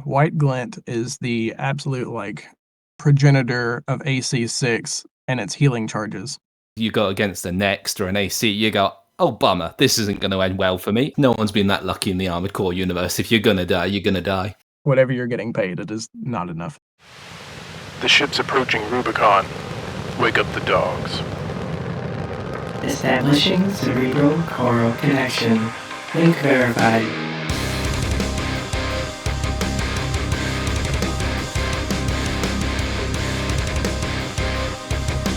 White Glint is the absolute, progenitor of AC6 and its healing charges. You go against the Next or an AC, you go, oh bummer, this isn't going to end well for me. No one's been that lucky in the Armored Core universe. If you're going to die, you're going to die. Whatever you're getting paid, it is not enough. The ship's approaching Rubicon. Wake up the dogs. Establishing cerebral coral connection. Link verified.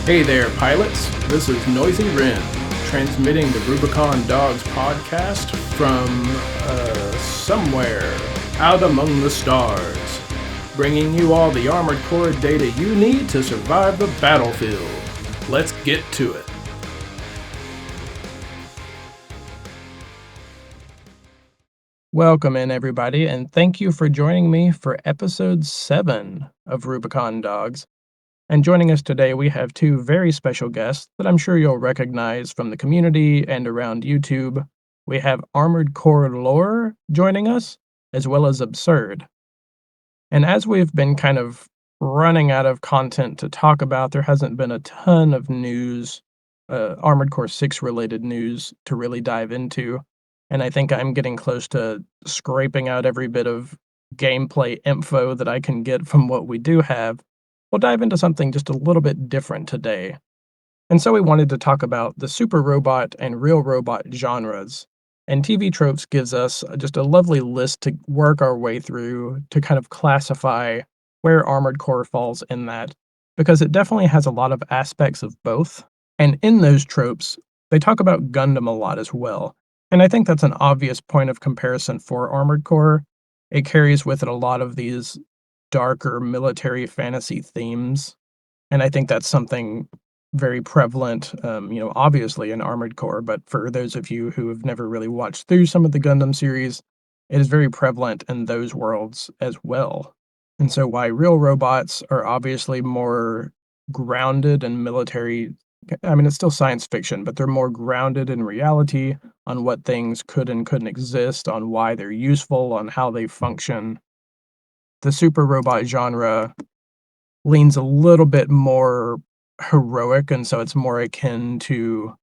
Hey there, pilots. This is Noisy Ren, transmitting the Rubicon Dogs podcast from somewhere out among the stars, bringing you all the Armored Core data you need to survive the battlefield. Let's get to it. Welcome in, everybody, and thank you for joining me for episode 7 of Rubicon Dogs. And joining us today, we have two very special guests that I'm sure you'll recognize from the community and around YouTube. We have Armored Core Lore joining us, as well as Absurd. And as we've been kind of running out of content to talk about, there hasn't been a ton of news, Armored Core 6 related news to really dive into. And I think I'm getting close to scraping out every bit of gameplay info that I can get from what we do have. We'll dive into something just a little bit different today. And so we wanted to talk about the super robot and real robot genres. And TV Tropes gives us just a lovely list to work our way through to kind of classify where Armored Core falls in that, because it definitely has a lot of aspects of both. And in those tropes, they talk about Gundam a lot as well. And I think that's an obvious point of comparison for Armored Core. It carries with it a lot of these darker military fantasy themes, and I think that's something very prevalent, obviously in Armored Core, but for those of you who have never really watched through some of the Gundam series, it is very prevalent in those worlds as well. And so why real robots are obviously more grounded in military, I mean, it's still science fiction, but they're more grounded in reality on what things could and couldn't exist, on why they're useful, on how they function. The super robot genre leans a little bit more heroic, and so it's more akin to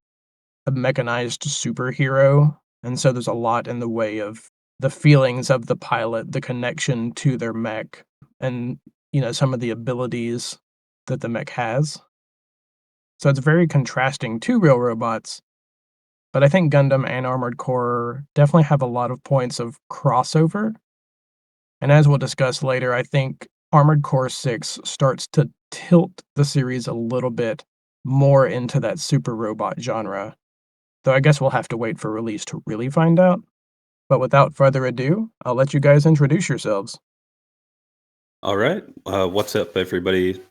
a mechanized superhero. And so there's a lot in the way of the feelings of the pilot, the connection to their mech, and some of the abilities that the mech has. So it's very contrasting to real robots. But I think Gundam and Armored Core definitely have a lot of points of crossover. And as we'll discuss later, I think Armored Core 6 starts to tilt the series a little bit more into that super robot genre. Though I guess we'll have to wait for release to really find out. But without further ado, I'll let you guys introduce yourselves. All right. What's up, everybody?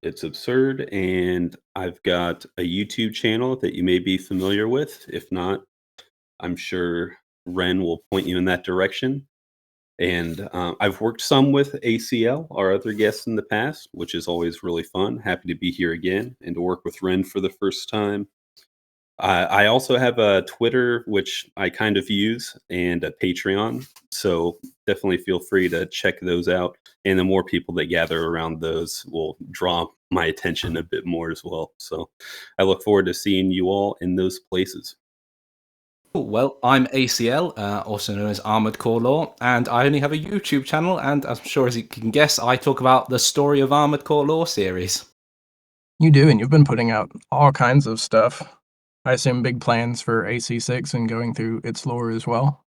It's Absurd, and I've got a YouTube channel that you may be familiar with. If not, I'm sure Ren will point you in that direction. And I've worked some with ACL, our other guests in the past, which is always really fun. Happy to be here again and to work with Ren for the first time. I also have a Twitter, which I kind of use, and a Patreon. So definitely feel free to check those out. And the more people that gather around those will draw my attention a bit more as well. So I look forward to seeing you all in those places. Well, I'm ACL, also known as Armored Core Lore, and I only have a YouTube channel, and I'm sure as you can guess, I talk about the Story of Armored Core Lore series. You do, and you've been putting out all kinds of stuff. I assume big plans for AC6 and going through its lore as well.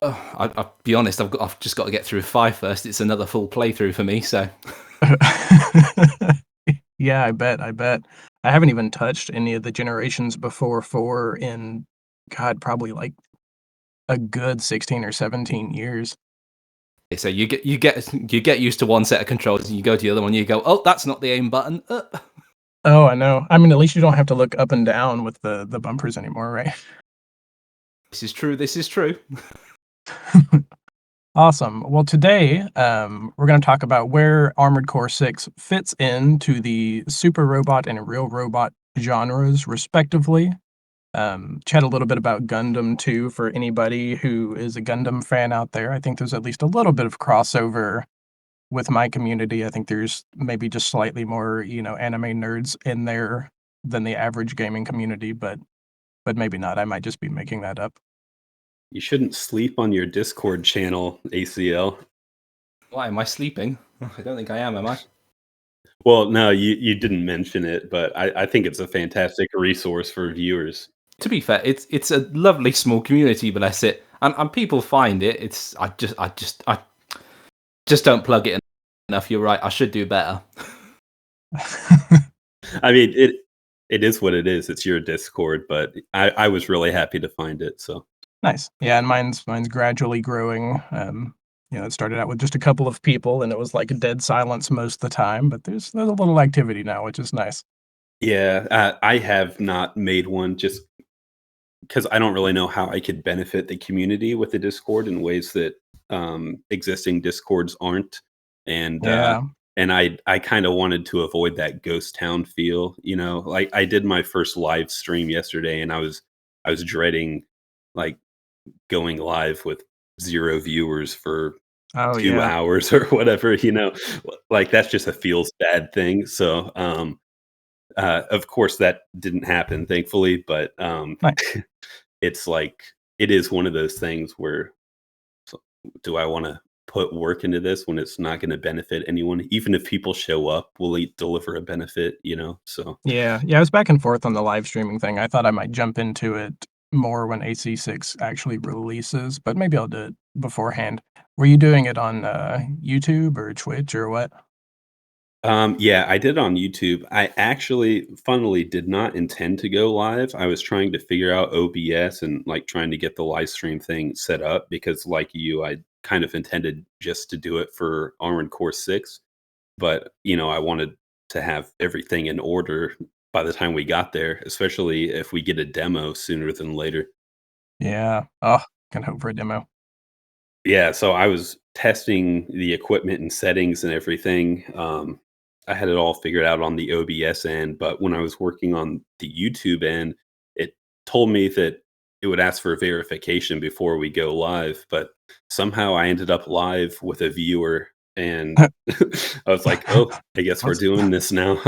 I'll be honest, I've just got to get through 5 first. It's another full playthrough for me, so... Yeah, I bet. I haven't even touched any of the generations before 4 in, God, probably like a good 16 or 17 years. So you get used to one set of controls, and you go to the other one, and you go, oh, that's not the aim button. Oh, I know. I mean, at least you don't have to look up and down with the bumpers anymore, right? This is true. Awesome. Well, today we're going to talk about where Armored Core 6 fits into the super robot and real robot genres, respectively. Chat a little bit about Gundam too for anybody who is a Gundam fan out there. I think there's at least a little bit of crossover with my community. I think there's maybe just slightly more, anime nerds in there than the average gaming community, but maybe not. I might just be making that up. You shouldn't sleep on your Discord channel, ACL. Why am I sleeping? I don't think I am I? Well, no, you didn't mention it, but I think it's a fantastic resource for viewers. To be fair, it's a lovely small community, bless it, and people find it. It's I just don't plug it enough. You're right. I should do better. I mean, it is what it is. It's your Discord, but I was really happy to find it. So Nice. Yeah, and mine's gradually growing. It started out with just a couple of people, and it was like a dead silence most of the time. But there's a little activity now, which is nice. yeah, I have not made one just because I don't really know how I could benefit the community with the Discord in ways that existing Discords aren't, and Yeah. I kind of wanted to avoid that ghost town feel. Like I did my first live stream yesterday, and I was dreading like going live with 0 viewers for Oh 2 yeah. hours or whatever. Like that's just a feels bad thing. So of course, that didn't happen, thankfully, but Nice. it's like it is one of those things where do I want to put work into this when it's not going to benefit anyone? Even if people show up, will it deliver a benefit? So Yeah. Yeah. I was back and forth on the live streaming thing. I thought I might jump into it more when AC6 actually releases, but maybe I'll do it beforehand. Were you doing it on YouTube or Twitch or what? yeah, I did on YouTube. I actually, funnily, did not intend to go live. I was trying to figure out OBS and like trying to get the live stream thing set up because, like you, I kind of intended just to do it for Armored Core 6. But, I wanted to have everything in order by the time we got there, especially if we get a demo sooner than later. Yeah. Oh, can hope for a demo. Yeah, so I was testing the equipment and settings and everything. I had it all figured out on the OBS end, but when I was working on the YouTube end, it told me that it would ask for verification before we go live. But somehow I ended up live with a viewer, and I was like, "Oh, I guess we're Whoops. doing this now."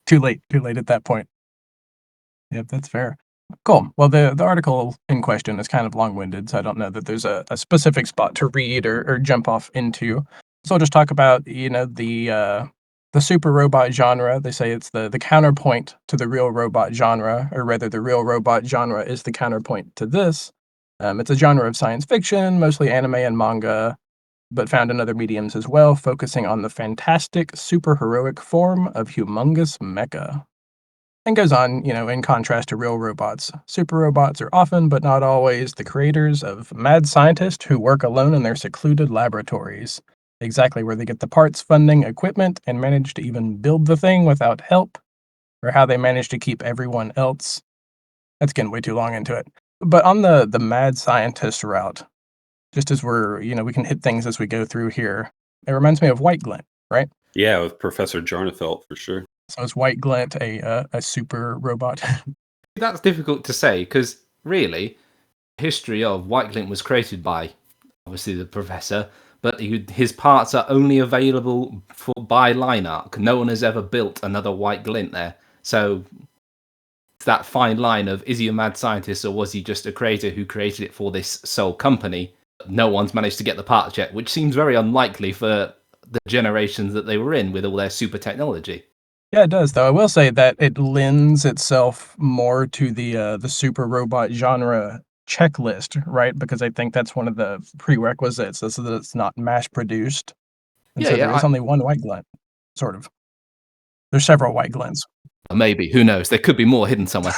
Too late. Too late at that point. Yep, that's fair. Cool. Well, the article in question is kind of long-winded, so I don't know that there's a specific spot to read or jump off into. So I'll just talk about, the super robot genre. They say it's the counterpoint to the real robot genre, or rather the real robot genre is the counterpoint to this. It's a genre of science fiction, mostly anime and manga, but found in other mediums as well, focusing on the fantastic, superheroic form of humongous mecha. And goes on, in contrast to real robots. Super robots are often, but not always, the creators of mad scientists who work alone in their secluded laboratories. Exactly where they get the parts, funding, equipment, and manage to even build the thing without help, or how they manage to keep everyone else. That's getting way too long into it. But on the mad scientist route, just as we can hit things as we go through here, it reminds me of White Glint, right? Yeah, with Professor Jarnefelt for sure. So is White Glint a super robot? That's difficult to say because really, history of White Glint was created by obviously the professor, but his parts are only available by line arc. No one has ever built another White Glint there, so it's that fine line of is he a mad scientist or was he just a creator who created it for this sole company? No one's managed to get the parts yet, which seems very unlikely for the generations that they were in with all their super technology. Yeah, it does, though. I will say that it lends itself more to the super robot genre checklist, right? Because I think that's one of the prerequisites is that it's not mass produced, and Yeah, so there is yeah, only one white glint, sort of. There's several white glints. maybe. Who knows? There could be more hidden somewhere.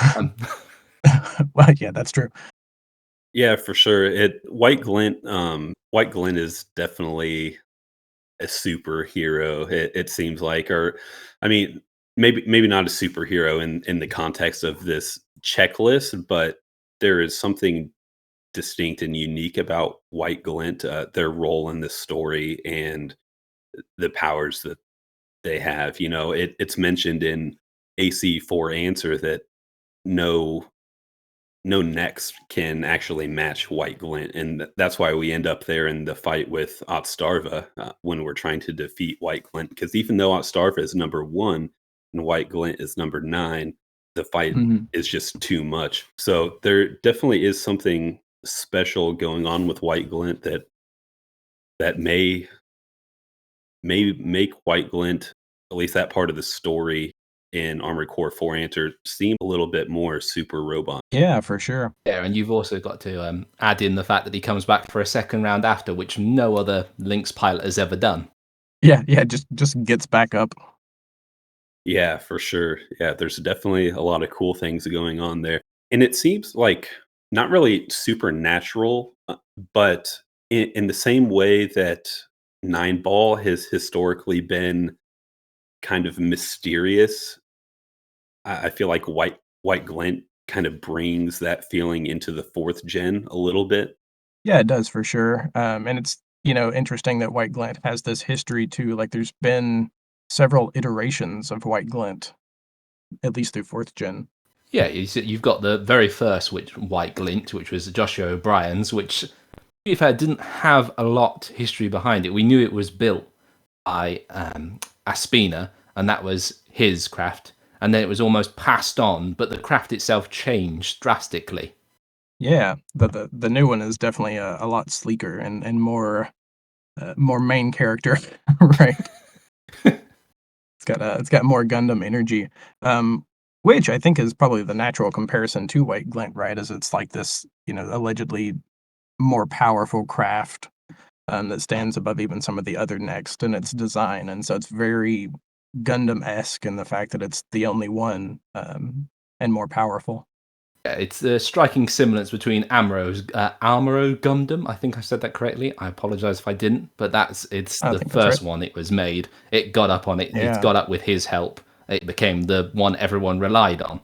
Well, yeah, that's true. Yeah, for sure. White Glint is definitely a superhero. It seems like, or I mean, maybe not a superhero in the context of this checklist, but there is something distinct and unique about White Glint, their role in this story and the powers that they have. It's mentioned in AC4 Answer that no no next can actually match White Glint, and that's why we end up there in the fight with Otstarva when we're trying to defeat White Glint. Because even though Otstarva is number 1 and White Glint is number 9, the fight Mhm. is just too much. So there definitely is something special going on with White Glint that may make White Glint, at least that part of the story in Armored Core 4 Answer, seem a little bit more super robot. Yeah, for sure. Yeah, and you've also got to add in the fact that he comes back for a second round after, which no other Lynx pilot has ever done. Yeah, just gets back up. Yeah, for sure. Yeah, there's definitely a lot of cool things going on there. And it seems like not really supernatural, but in the same way that Nine Ball has historically been kind of mysterious, I feel like White Glint kind of brings that feeling into the 4th gen a little bit. Yeah, it does for sure. And it's, interesting that White Glint has this history too. Like there's been several iterations of White Glint, at least through 4th gen. Yeah, you've got the very first White Glint, which was Joshua O'Brien's, which, to be fair, didn't have a lot history behind it. We knew it was built by Aspina, and that was his craft. And then it was almost passed on, but the craft itself changed drastically. Yeah, the new one is definitely a lot sleeker and more main character, right? It's got more Gundam energy, which I think is probably the natural comparison to White Glint, right? As it's like this, allegedly more powerful craft that stands above even some of the other next in its design, and so it's very Gundam-esque in the fact that it's the only one and more powerful. Yeah, it's a striking semblance between Amuro Gundam. I think I said that correctly. I apologize if I didn't, but it's I the think that's right. first one it was made. It got up on it. It Yeah. got up with his help. It became the one everyone relied on.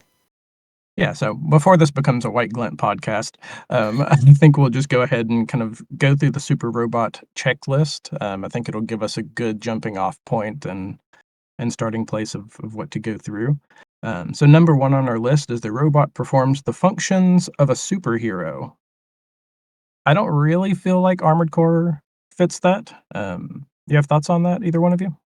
Yeah, so before this becomes a White Glint podcast, I think we'll just go ahead and kind of go through the Super Robot checklist. I think it'll give us a good jumping off point and starting place of what to go through. So number 1 on our list is the robot performs the functions of a superhero. I don't really feel like Armored Core fits that. You have thoughts on that, either one of you?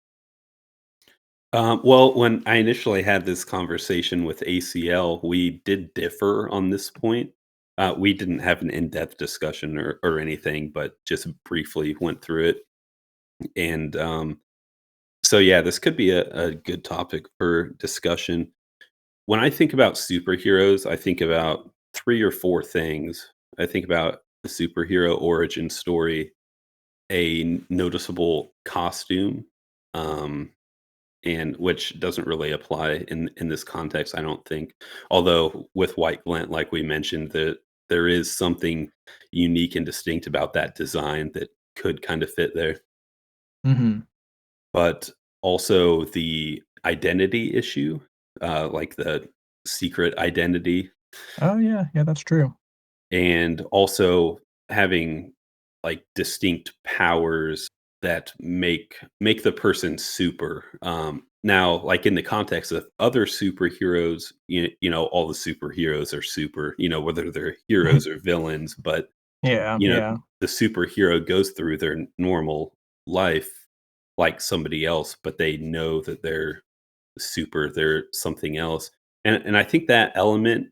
Well, when I initially had this conversation with ACL, we did differ on this point. We didn't have an in-depth discussion or anything, but just briefly went through it. And so, yeah, this could be a good topic for discussion. When I think about superheroes, I think about 3 or 4 things. I think about the superhero origin story, a noticeable costume, um, and which doesn't really apply in this context, I don't think. Although with White Glint, like we mentioned, that there is something unique and distinct about that design that could kind of fit there. Mhm. But also the identity issue, like the secret identity, Oh, yeah, that's true. and also having like distinct powers that make the person super. Now, like in the context of other superheroes, all the superheroes are super, whether they're heroes or villains, but Yeah, you know, yeah. the superhero goes through their normal life like somebody else, but they know that they're super, they're something else. And I think that element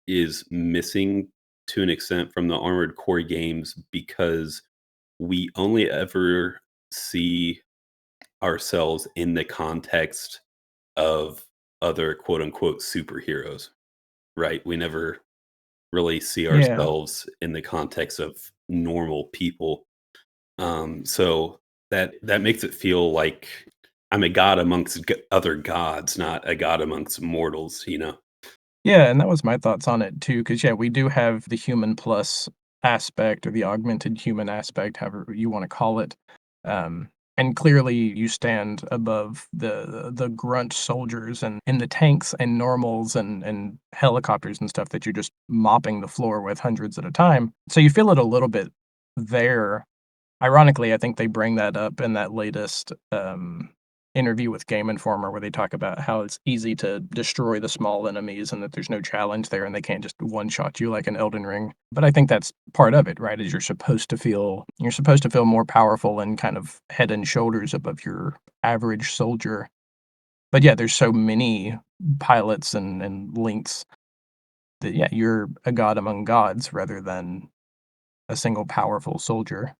is missing to an extent from the Armored Core games because we only ever see ourselves in the context of other quote unquote superheroes, right? We never really see Yeah. ourselves in the context of normal people. So that makes it feel like I'm a god amongst other gods, not a god amongst mortals. Yeah, and that was my thoughts on it too. Because yeah, we do have the human plus aspect or the augmented human aspect, however you wanna call it, and clearly you stand above the grunt soldiers and the tanks and normals and helicopters and stuff that you're just mopping the floor with hundreds at a time, so you feel it a little bit there. Ironically, I think they bring that up in that latest, interview with Game Informer where they talk about how it's easy to destroy the small enemies and that there's no challenge there and they can't just one-shot you like an Elden Ring. But I think that's part of it, right? Is you're supposed to feel more powerful and kind of head and shoulders above your average soldier. But yeah, there's so many pilots and links that yeah, you're a god among gods rather than a single powerful soldier.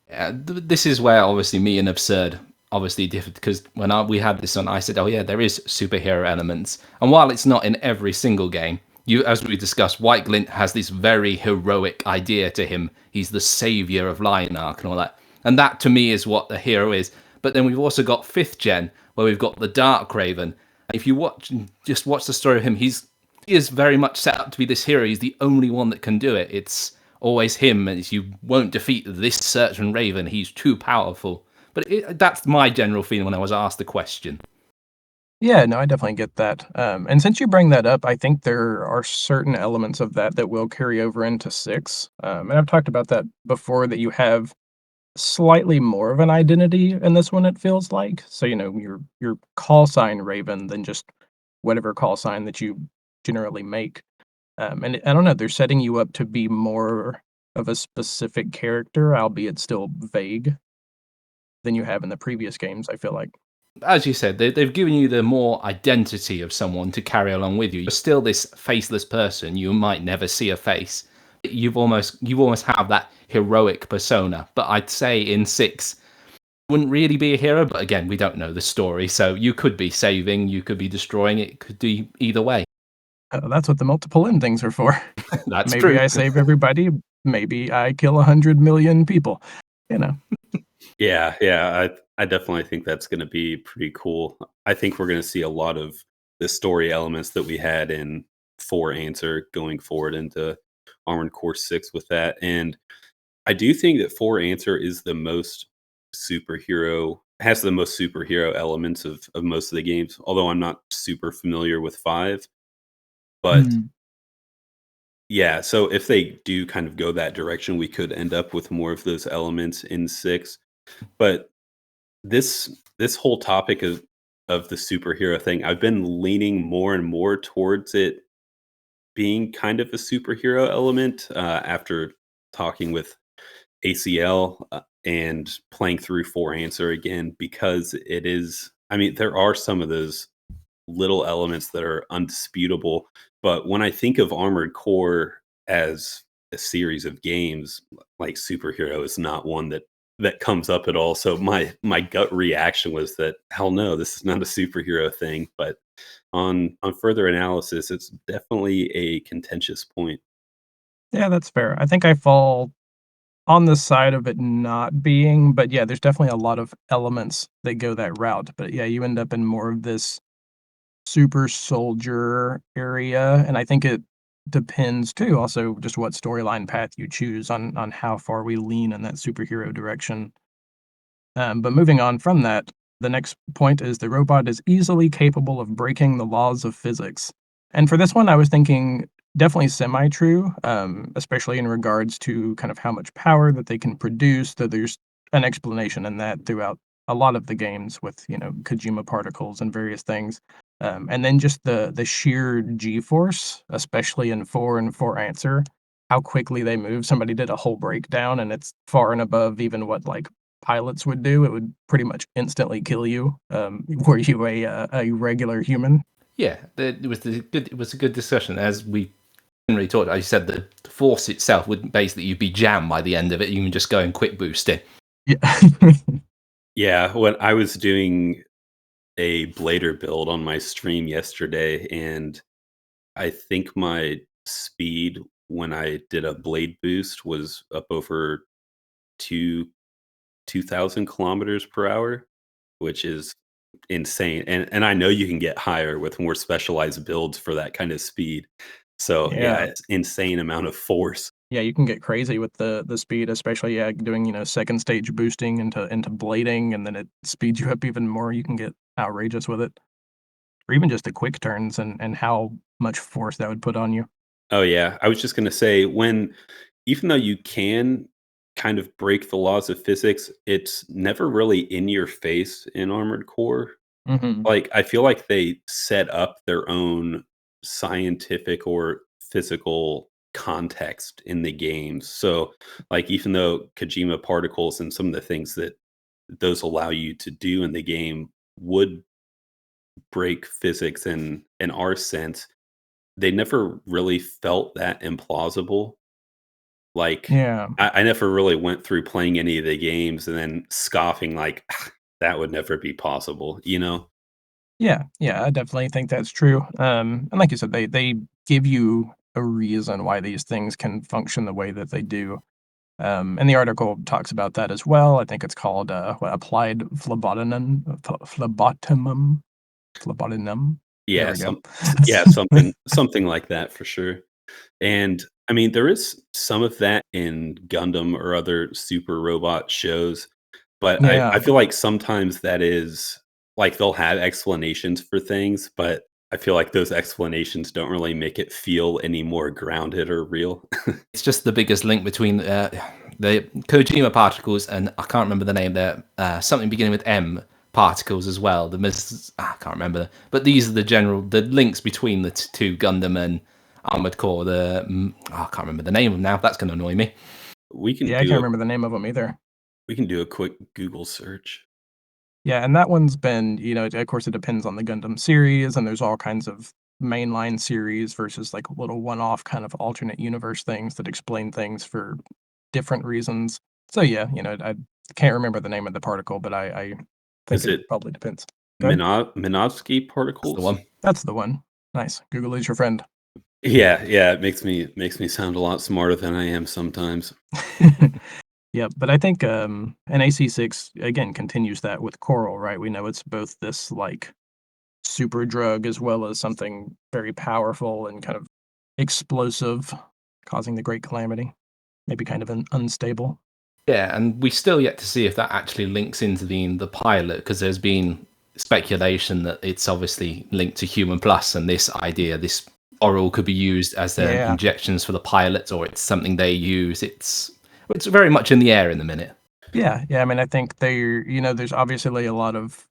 Yeah, this is where obviously me and Absurd obviously differed because when we had this on, I said, "Oh yeah, there is superhero elements," and while it's not in every single game, as we discussed, White Glint has this very heroic idea to him. He's the savior of Lionark and all that, and that to me is what the hero is. But then we've also got fifth gen where we've got the Dark Raven. If you just watch the story of him, he is very much set up to be this hero. He's the only one that can do it. It's always him, and you won't defeat this certain Raven. He's too powerful. But that's my general feeling when I was asked the question. Yeah, no, I definitely get that. And since you bring that up, I think there are certain elements of that that will carry over into 6. And I've talked about that before, that you have slightly more of an identity in this one, it feels like. So, your call sign Raven than just whatever call sign that you generally make. And I don't know, they're setting you up to be more of a specific character, albeit still vague, than you have in the previous games, I feel like. As you said, they've given you the more identity of someone to carry along with you. You're still this faceless person. You might never see a face. You almost have that heroic persona. But I'd say in 6, wouldn't really be a hero. But again, we don't know the story, so you could be saving, you could be destroying. It could be either way. That's what the multiple endings are for. That's Maybe true. I save everybody, maybe I kill 100 million people, you know? Yeah. I definitely think that's going to be pretty cool. I think we're going to see a lot of the story elements that we had in 4 Answer going forward into Armored Core 6 with that. And I do think that 4 Answer is the most has the most superhero elements of most of the games, although I'm not super familiar with 5. But Mm. yeah, so if they do kind of go that direction, we could end up with more of those elements in 6. But this whole topic of the superhero thing, I've been leaning more and more towards it being kind of a superhero element after talking with ACL and playing through 4 Answer again, because it is. I mean, there are some of those little elements that are undisputable, but when I think of Armored Core as a series of games, like superhero is not one that comes up at all. So my gut reaction was that hell no, this is not a superhero thing. But on further analysis, it's definitely a contentious point. Yeah, that's fair. I think I fall on the side of it not being, but yeah, there's definitely a lot of elements that go that route. But yeah, you end up in more of this super soldier area, and I think it depends too, also just what storyline path you choose on how far we lean in that superhero direction. But moving on from that, the next point is the robot is easily capable of breaking the laws of physics. And for this one, I was thinking definitely semi-true, especially in regards to kind of how much power that they can produce. Though there's an explanation in that throughout a lot of the games with Kojima particles and various things. And then just the sheer G-force, especially in 4 and 4 Answer, how quickly they move. Somebody did a whole breakdown, and it's far and above even what like pilots would do. It would pretty much instantly kill you, were you a regular human. Yeah, it was a good discussion. As we already talked, I said the force itself would basically you'd be jammed by the end of it. You can just go and quick boost it. Yeah. Yeah, when I was doing a blader build on my stream yesterday, and I think my speed when I did a blade boost was up over two 2,000 kilometers per hour, which is insane. And I know you can get higher with more specialized builds for that kind of speed. So yeah, Yeah. it's insane amount of force. Yeah, you can get crazy with the speed, especially, yeah, doing, second stage boosting into blading, and then it speeds you up even more. You can get outrageous with it. Or even just the quick turns and how much force that would put on you. Oh yeah, I was just gonna say when even though you can kind of break the laws of physics, it's never really in your face in Armored Core. Mhm. Like, I feel like they set up their own scientific or physical context in the games. So, like, even though Kojima particles and some of the things that those allow you to do in the game would break physics in our sense, they never really felt that implausible. Like, Yeah. I never really went through playing any of the games and then scoffing like, "Ah, that would never be possible," you know? Yeah, yeah, I definitely think that's true. And like you said, they give you a reason why these things can function the way that they do. And the article talks about that as well. I think it's called what, applied phlebotomum. There Yeah, we go. yeah, something like that for sure. And, I mean, there is some of that in Gundam or other super robot shows, but I Yeah, feel like sometimes that is like, they'll have explanations for things, but I feel like those explanations don't really make it feel any more grounded or real. It's just the biggest link between the Kojima particles and I can't remember the name. There, something beginning with M particles as well. I can't remember, but these are the links between the two Gundam and Armored Core. I can't remember the name of them now. That's going to annoy me. We can yeah, I can't do a remember the name of them either. we can do a quick Google search. Yeah, and that one's been, of course, it depends on the Gundam series, and there's all kinds of mainline series versus like little one-off kind of alternate universe things that explain things for different reasons. So yeah, I can't remember the name of the particle, but I think Is it it probably depends. Go ahead. Minovsky That's the particles? one. That's the one. Nice. Google is your friend. Yeah, yeah, it makes me sound a lot smarter than I am sometimes. Yeah, but I think and AC6 again continues that with coral, right? We know it's both this like super drug as well as something very powerful and kind of explosive, causing the great calamity. Maybe kind of an unstable. Yeah, and we still yet to see if that actually links into the pilot because there's been speculation that it's obviously linked to Human Plus and this idea, this oral could be used as Yeah. injections for the pilots or it's something they use. It's very much in the air in the minute. Yeah, yeah. I mean, I think there's obviously a lot of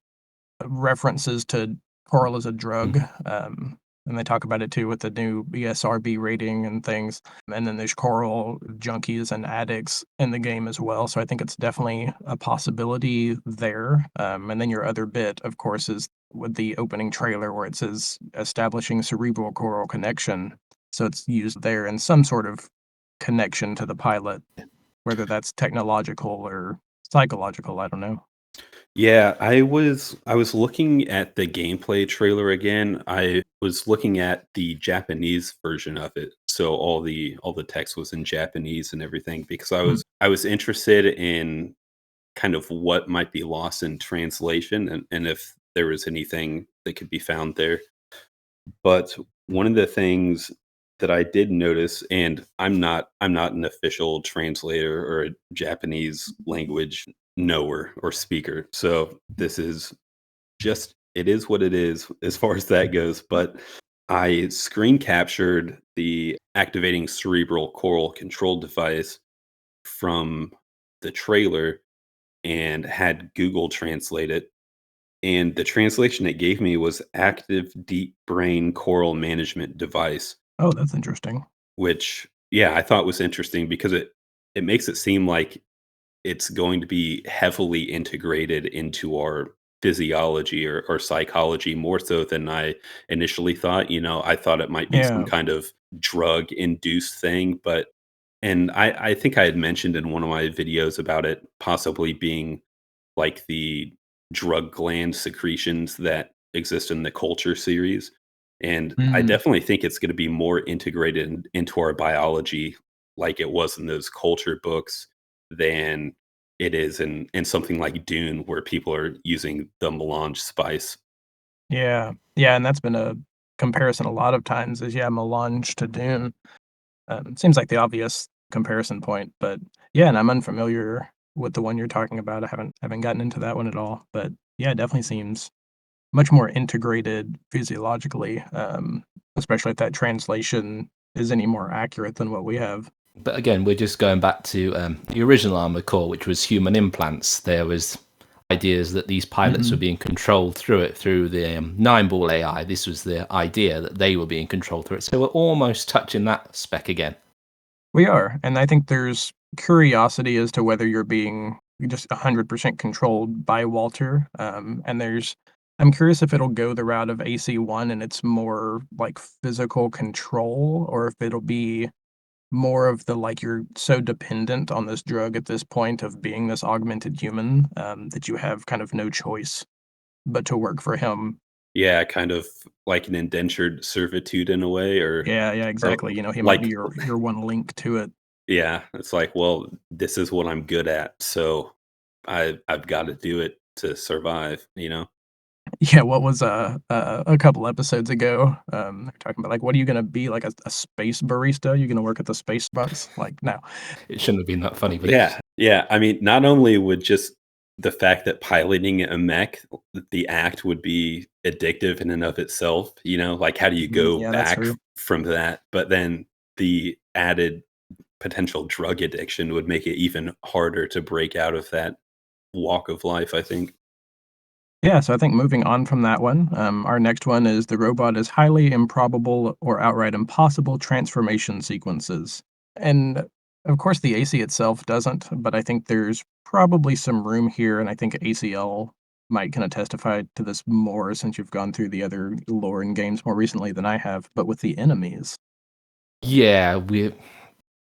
references to coral as a drug, Mhm. and they talk about it too with the new ESRB rating and things. And then there's coral junkies and addicts in the game as well. So I think it's definitely a possibility there. And then your other bit, of course, is with the opening trailer where it says establishing cerebral coral connection. So it's used there in some sort of connection to the pilot, whether that's technological or psychological. I don't know. Yeah, I was looking at the gameplay trailer again. I was looking at the Japanese version of it. So all the text was in Japanese and everything because I Hmm. was I was interested in kind of what might be lost in translation and if there was anything that could be found there. But one of the things that I did notice, and I'm not an official translator or a Japanese language knower or speaker. So this is just it is what it is as far as that goes. But I screen captured the activating cerebral coral control device from the trailer and had Google translate it, and the translation it gave me was active deep brain coral management device, Oh, that's interesting. which yeah, I thought was interesting because it makes it seem like it's going to be heavily integrated into our physiology or psychology more so than I initially thought. I thought it might be some Yeah. kind of drug induced thing, but and I think I had mentioned in one of my videos about it possibly being like the drug gland secretions that exist in the culture series. And I Mm, definitely think it's going to be more integrated into our biology like it was in those culture books than it is in something like Dune where people are using the melange spice. yeah. Yeah, and that's been a comparison a lot of times is, yeah, melange to Dune. Seems like the obvious comparison point, but yeah, and I'm unfamiliar with the one you're talking about. I haven't gotten into that one at all, but yeah, it definitely seems much more integrated physiologically, especially if that translation is any more accurate than what we have. But again, we're just going back to the original Armored Core, which was human implants. There was ideas that these pilots were being controlled through the nine-ball AI. This was the idea that they were being controlled through it. So we're almost touching that spec again. We are, and I think there's curiosity as to whether you're being just 100% controlled by Walter, and I'm curious if it'll go the route of AC-1 and it's more, like, physical control, or if it'll be more of the, like, you're so dependent on this drug at this point of being this augmented human, that you have kind of no choice but to work for him. Yeah, kind of like an indentured servitude in a way, Yeah, yeah, or exactly, he might be like, your one link to it. yeah, it's like, well, this is what I'm good at, so I've got to do it to survive, you know? Yeah, what was, a couple episodes ago, they're talking about, like, "What are you gonna be, like, a space barista? You gonna work at the space box?" Like, "No." It shouldn't have been that funny, but Yeah, yeah. I mean, not only would just the fact that piloting a mech, the act would be addictive in and of itself, you know, like how do you Mhm, go yeah, that's back true. from that? But then the added potential drug addiction would make it even harder to break out of that walk of life, I think. Yeah, so I think moving on from that one, our next one is the robot is highly improbable or outright impossible transformation sequences. And of course, the AC itself doesn't, but I think there's probably some room here, and I think ACL might kind of testify to this more since you've gone through the other lore and games more recently than I have. But with the enemies, yeah,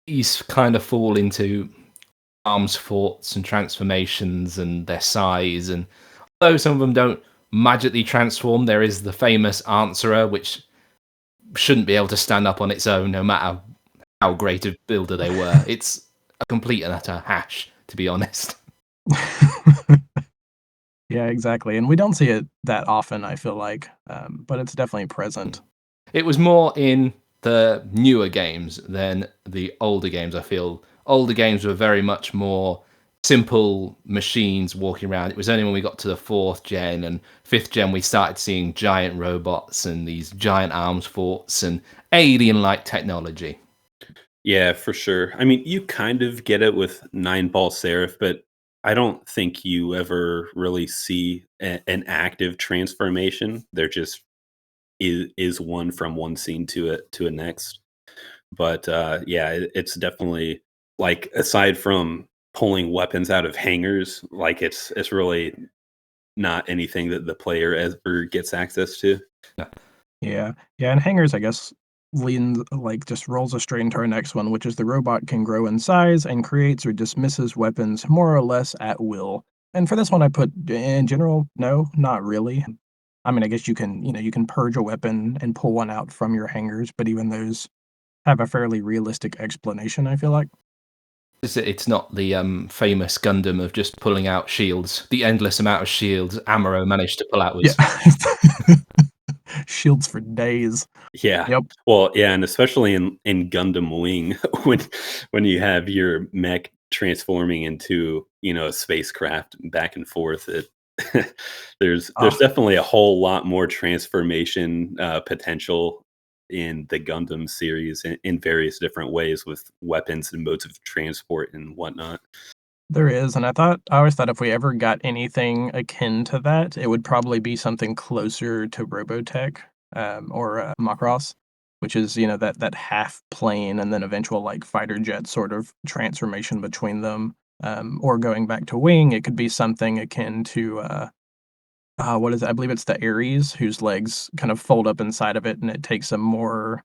these kind of fall into arms forts and transformations and their size. And although some of them don't magically transform, there is the famous Answerer, which shouldn't be able to stand up on its own, no matter how great a builder they were. It's a complete and utter hash, to be honest. yeah, exactly. And we don't see it that often, I feel like, but it's definitely present. It was more in the newer games than the older games. I feel older games were very much more simple machines walking around. It was only when we got to the fourth gen and fifth gen we started seeing giant robots and these giant arms forts and alien-like technology. Yeah, for sure. I mean, you kind of get it with Nine Ball Seraph, but I don't think you ever really see an active transformation. They're just is one from one scene to a next. But yeah, it's definitely like aside from pulling weapons out of hangars, like it's really not anything that the player ever gets access to. Yeah. Yeah, and hangers, I guess, just rolls us straight into our next one, which is the robot can grow in size and creates or dismisses weapons more or less at will. And for this one, I put in general, no, not really. I mean, I guess you can purge a weapon and pull one out from your hangers, but even those have a fairly realistic explanation, I feel like. It's not the famous Gundam of just pulling out shields. The endless amount of shields Amuro managed to pull out Yeah. was Shields for days. Yeah. Yep. Well, yeah, and especially in Gundam Wing when you have your mech transforming into, you know, a spacecraft back and forth, it there's Oh, definitely a whole lot more transformation potential in the Gundam series in various different ways with weapons and modes of transport and whatnot. there is, and I always thought if we ever got anything akin to that, it would probably be something closer to Robotech, or, Macross, which is, that half plane and then eventual, like, fighter jet sort of transformation between them, or going back to Wing, it could be something akin to, what is it? I believe it's the Ares, whose legs kind of fold up inside of it, and it takes a more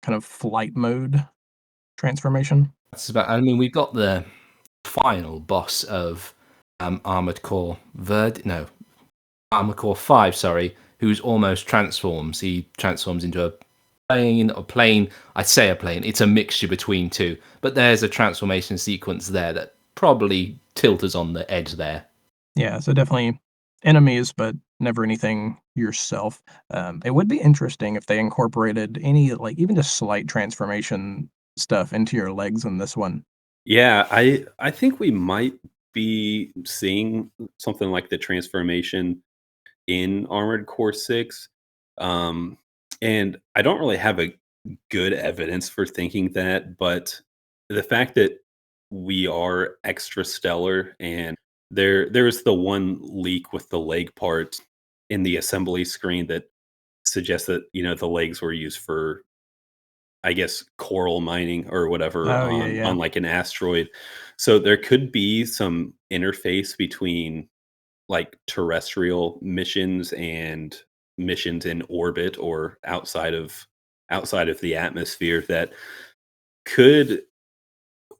kind of flight mode transformation. that's about. I mean, we got the final boss of Armored Core no, Armored Core 5, sorry, who's almost transforms. He transforms into a plane. I say a plane. It's a mixture between two, but there's a transformation sequence there that probably tilt us on the edge there. Yeah, so definitely enemies, but never anything yourself. It would be interesting if they incorporated any, like, even just slight transformation stuff into your legs in this one. Yeah, I think we might be seeing something like the transformation in Armored Core 6. And I don't really have a good evidence for thinking that, but the fact that we are extrastellar, and there's the one leak with the leg part in the assembly screen that suggests that, the legs were used for, I guess, coral mining or whatever Oh, yeah, yeah. on like an asteroid. So there could be some interface between like terrestrial missions and missions in orbit or outside of the atmosphere that could,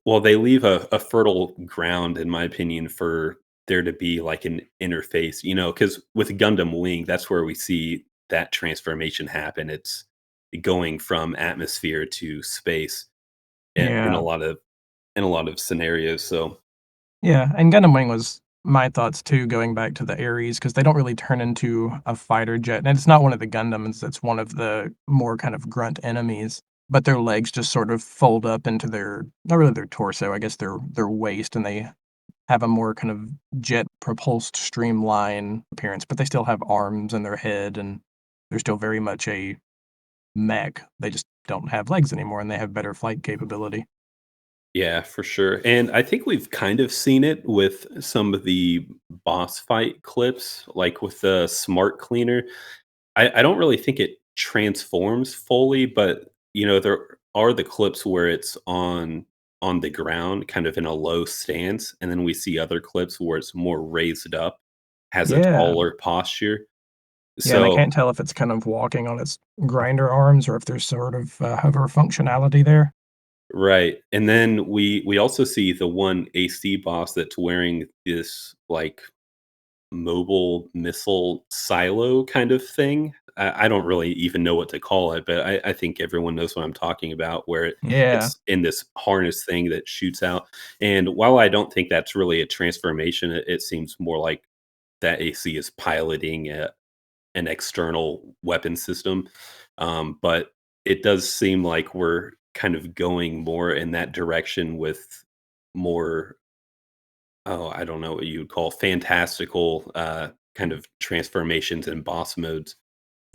well, they leave a fertile ground, in my opinion, for there to be like an interface, because with Gundam Wing, that's where we see that transformation happen. It's going from atmosphere to space in a Yeah. lot of scenarios. So Yeah, and Gundam Wing was my thoughts too, going back to the Ares, because they don't really turn into a fighter jet, and it's not one of the Gundams, it's one of the more kind of grunt enemies, but their legs just sort of fold up into their not really their torso, I guess their waist, and they have a more kind of jet propulsed streamline appearance, but they still have arms in their head, and they're still very much a mech. They just don't have legs anymore, and they have better flight capability. yeah, for sure. And I think we've kind of seen it with some of the boss fight clips, like with the smart cleaner. I don't really think it transforms fully, but there are the clips where it's on the ground, kind of in a low stance, and then we see other clips where it's more raised up, has a Yeah. taller posture. Yeah, and I So can't tell if it's kind of walking on its grinder arms or if there's sort of, hover functionality there. right, and then we also see the one AC boss that's wearing this like mobile missile silo kind of thing. I don't really even know what to call it, but I think everyone knows what I'm talking about, where Yeah. it's in this harness thing that shoots out. And while I don't think that's really a transformation, it seems more like that AC is piloting an external weapon system. But it does seem like we're kind of going more in that direction with more, oh, I don't know what you would call fantastical, kind of transformations and boss modes.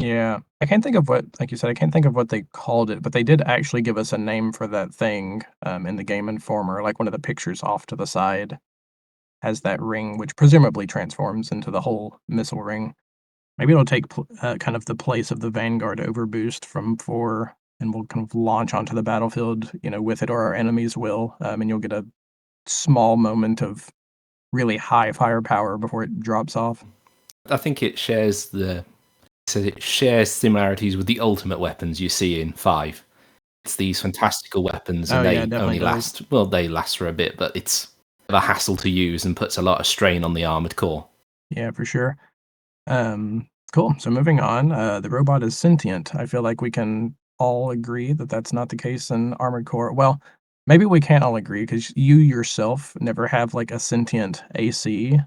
Yeah. I can't think of what like you said, I can't think of what they called it, but they did actually give us a name for that thing, in the Game Informer, like, one of the pictures off to the side has that ring, which presumably transforms into the whole missile ring. Maybe it'll take kind of the place of the Vanguard overboost from 4, and we'll kind of launch onto the battlefield, with it, or our enemies will, and you'll get a small moment of really high firepower before it drops off. I think it shares similarities with the ultimate weapons you see in 5. It's these fantastical weapons, Oh, and yeah, it they definitely only does. last, well, they last for a bit, but it's a hassle to use and puts a lot of strain on the armored core. Yeah, for sure. Cool. So moving on, the robot is sentient. I feel like we can all agree that that's not the case in Armored Core. Well, maybe we can't all agree because you yourself never have like a sentient AC.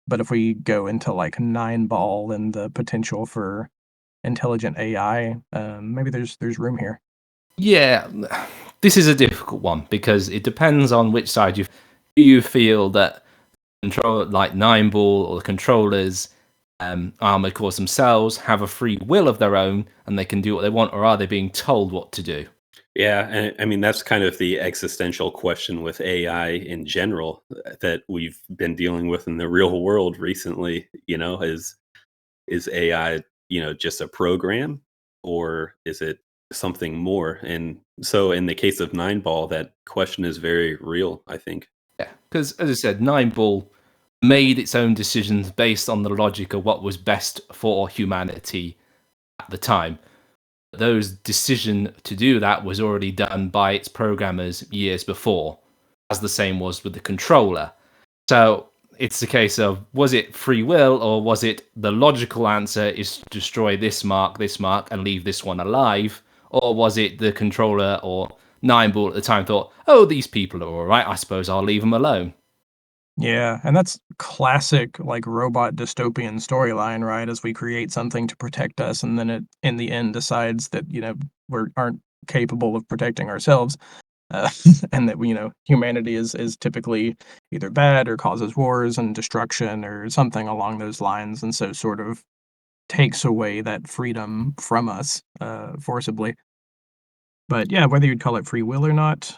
But if we go into like Nine Ball and the potential for intelligent AI, maybe there's room here. Yeah, this is a difficult one because it depends on which side you feel that control, like Nine Ball or the controllers, armored cores themselves have a free will of their own and they can do what they want, or are they being told what to do? Yeah, and I mean that's kind of the existential question with AI in general, that we've been dealing with in the real world recently. Is AI, just a program, or is it something more? And so in the case of Nine Ball, that question is very real, I think. Yeah, because as I said, Nine Ball made its own decisions based on the logic of what was best for humanity at the time. Those decision to do that was already done by its programmers years before, as the same was with the controller. So it's a case of, was it free will, or was it the logical answer is to destroy this mark, and leave this one alive? Or was it the controller or Nine Ball at the time thought, oh, these people are all right, I suppose I'll leave them alone? Yeah, and that's classic like robot dystopian storyline, right? As we create something to protect us, and then it in the end decides that we aren't capable of protecting ourselves, uh, and that humanity is typically either bad or causes wars and destruction or something along those lines, and so sort of takes away that freedom from us forcibly. But yeah, whether you'd call it free will or not,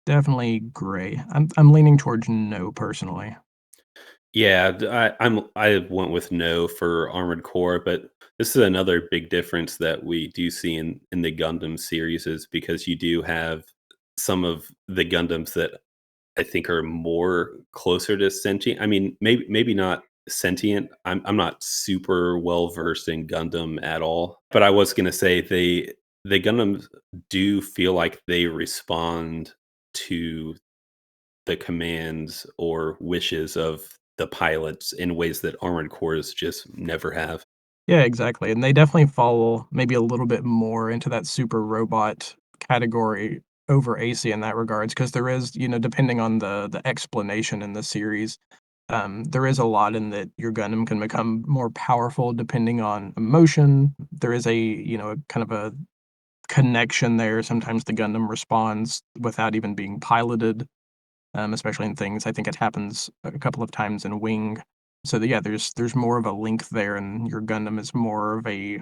definitely gray. I'm leaning towards no personally. Yeah, I went with no for Armored Core, but this is another big difference that we do see in the Gundam series is because you do have some of the Gundams that I think are more closer to sentient. I mean, maybe not sentient. I'm not super well versed in Gundam at all, but I was gonna say the Gundams do feel like they respond to the commands or wishes of the pilots in ways that armored cores just never have. Yeah, exactly, and they definitely fall maybe a little bit more into that super robot category over AC in that regards, because there is, depending on the explanation in the series, there is a lot in that your Gundam can become more powerful depending on emotion. There is a kind of a connection there. Sometimes the Gundam responds without even being piloted, especially in things. I think it happens a couple of times in Wing. So yeah, there's more of a link there, and your Gundam is more of a.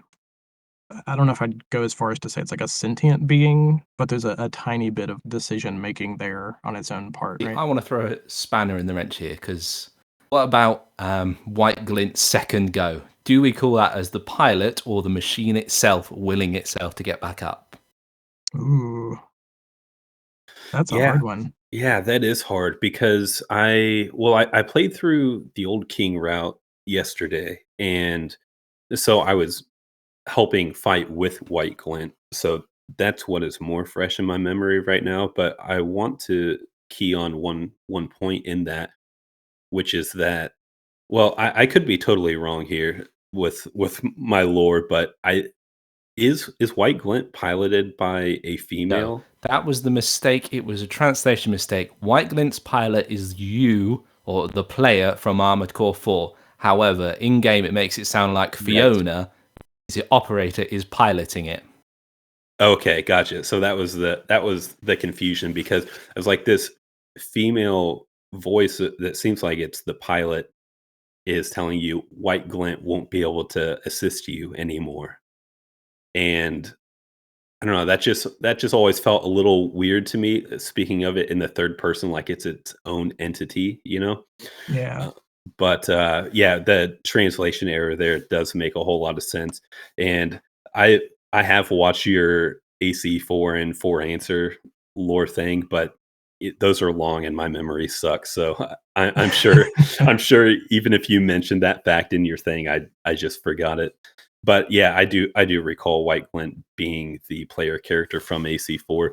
I don't know if I'd go as far as to say it's like a sentient being, but there's a tiny bit of decision making there on its own part, right? I want to throw a spanner in the wrench here because what about White Glint's second go? Do we call that as the pilot or the machine itself willing itself to get back up? Ooh, that's a Yeah. hard one. Yeah, that is hard because I played through the old King route yesterday, and so I was helping fight with White Glint. So that's what is more fresh in my memory right now. But I want to key on one point in that, which is that I could be totally wrong here with my lore, but I is White Glint piloted by a No, female? that was the mistake. It was a translation mistake. White Glint's pilot is you or the player from Armored Core 4. However, in game, it makes it sound like Yes. Fiona, the operator, is piloting it. Okay, gotcha. So that was the confusion because I was like this female voice that seems like it's the pilot is telling you White Glint won't be able to assist you anymore. And I don't know, that just always felt a little weird to me, speaking of it in the third person like it's its own entity, you know? Yeah. Uh, but yeah, the translation error there does make a whole lot of sense. And I I have watched your AC4 and 4 answer lore thing, but those are long and my memory sucks. So I'm sure I'm sure even if you mentioned that fact in your thing, I just forgot it. But yeah, I do recall White Glint being the player character from AC4.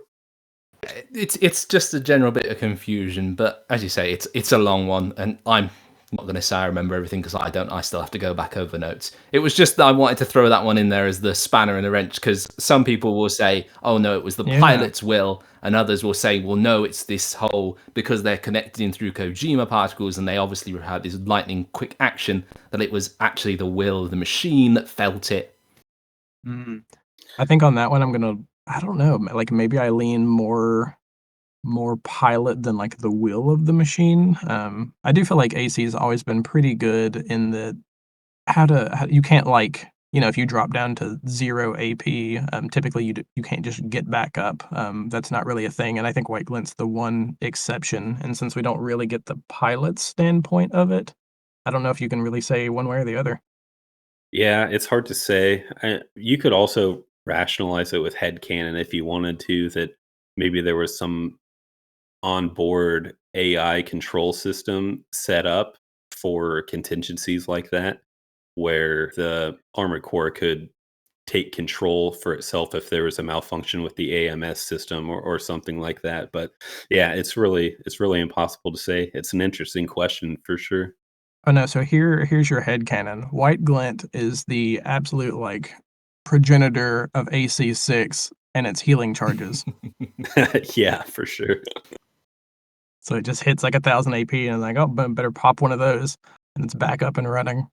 It's just a general bit of confusion, but as you say, it's a long one, and I'm not going to say I remember everything because I don't. I still have to go back over notes. It was just that I wanted to throw that one in there as the spanner in the wrench because some people will say, "Oh no, it was the Yeah. pilot's will," and others will say, "Well, no, it's this whole because they're connected in through Kojima particles, and they obviously had this lightning quick action that it was actually the will of the machine that felt it." Mm. I think on that one, I don't know, like, maybe I lean more pilot than, like, the will of the machine. I do feel like AC's always been pretty good in the how you can't, like, if you drop down to 0 AP, typically you can't just get back up. That's not really a thing, and I think White Glint's the one exception, and since we don't really get the pilot's standpoint of it, I don't know if you can really say one way or the other. Yeah, it's hard to say. You could also rationalize it with headcanon if you wanted to, that maybe there was some onboard AI control system set up for contingencies like that, where the armored core could take control for itself if there was a malfunction with the AMS system or something like that. But yeah, it's really impossible to say. It's an interesting question for sure. Oh, no, so here's your headcanon. White Glint is the absolute, like, progenitor of AC6 and its healing charges. Yeah, for sure. So it just hits, like, 1,000 AP and like, "Oh, better pop one of those," and it's back up and running.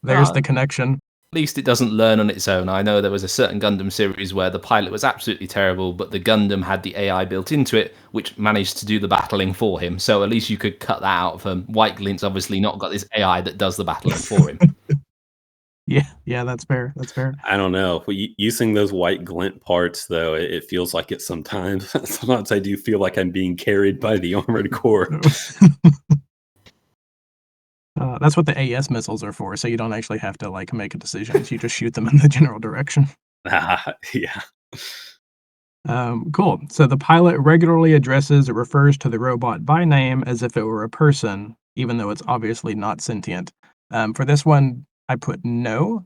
There's Uh, the connection. At least it doesn't learn on its own. I know there was a certain Gundam series where the pilot was absolutely terrible, but the Gundam had the AI built into it, which managed to do the battling for him. So at least you could cut that out of him. White Glint's obviously not got this AI that does the battling for him. Yeah, that's fair. That's fair. I don't know. Using those white glint parts, though, it feels like it sometimes. Sometimes I do feel like I'm being carried by the armored core. That's what the AS missiles are for, so you don't actually have to like make decisions. You just shoot them in the general direction. Yeah. Cool. So the pilot regularly addresses or refers to the robot by name as if it were a person, even though it's obviously not sentient. For this one, I put no,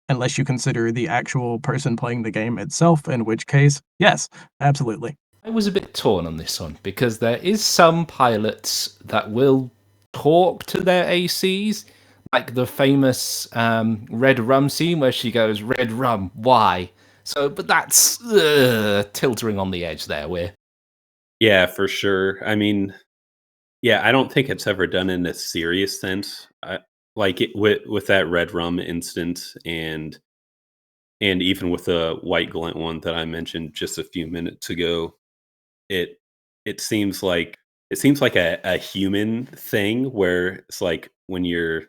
unless you consider the actual person playing the game itself, in which case, yes, absolutely. I was a bit torn on this one because there is some pilots that will talk to their ACs, like the famous Red Rum scene where she goes, "Red Rum, why?" So, but that's tilting on the edge there. Where Yeah, for sure. I mean, yeah, I don't think it's ever done in a serious sense. Like with that red rum instance, and even with the white glint one that I mentioned just a few minutes ago, it it seems like a human thing where it's like when your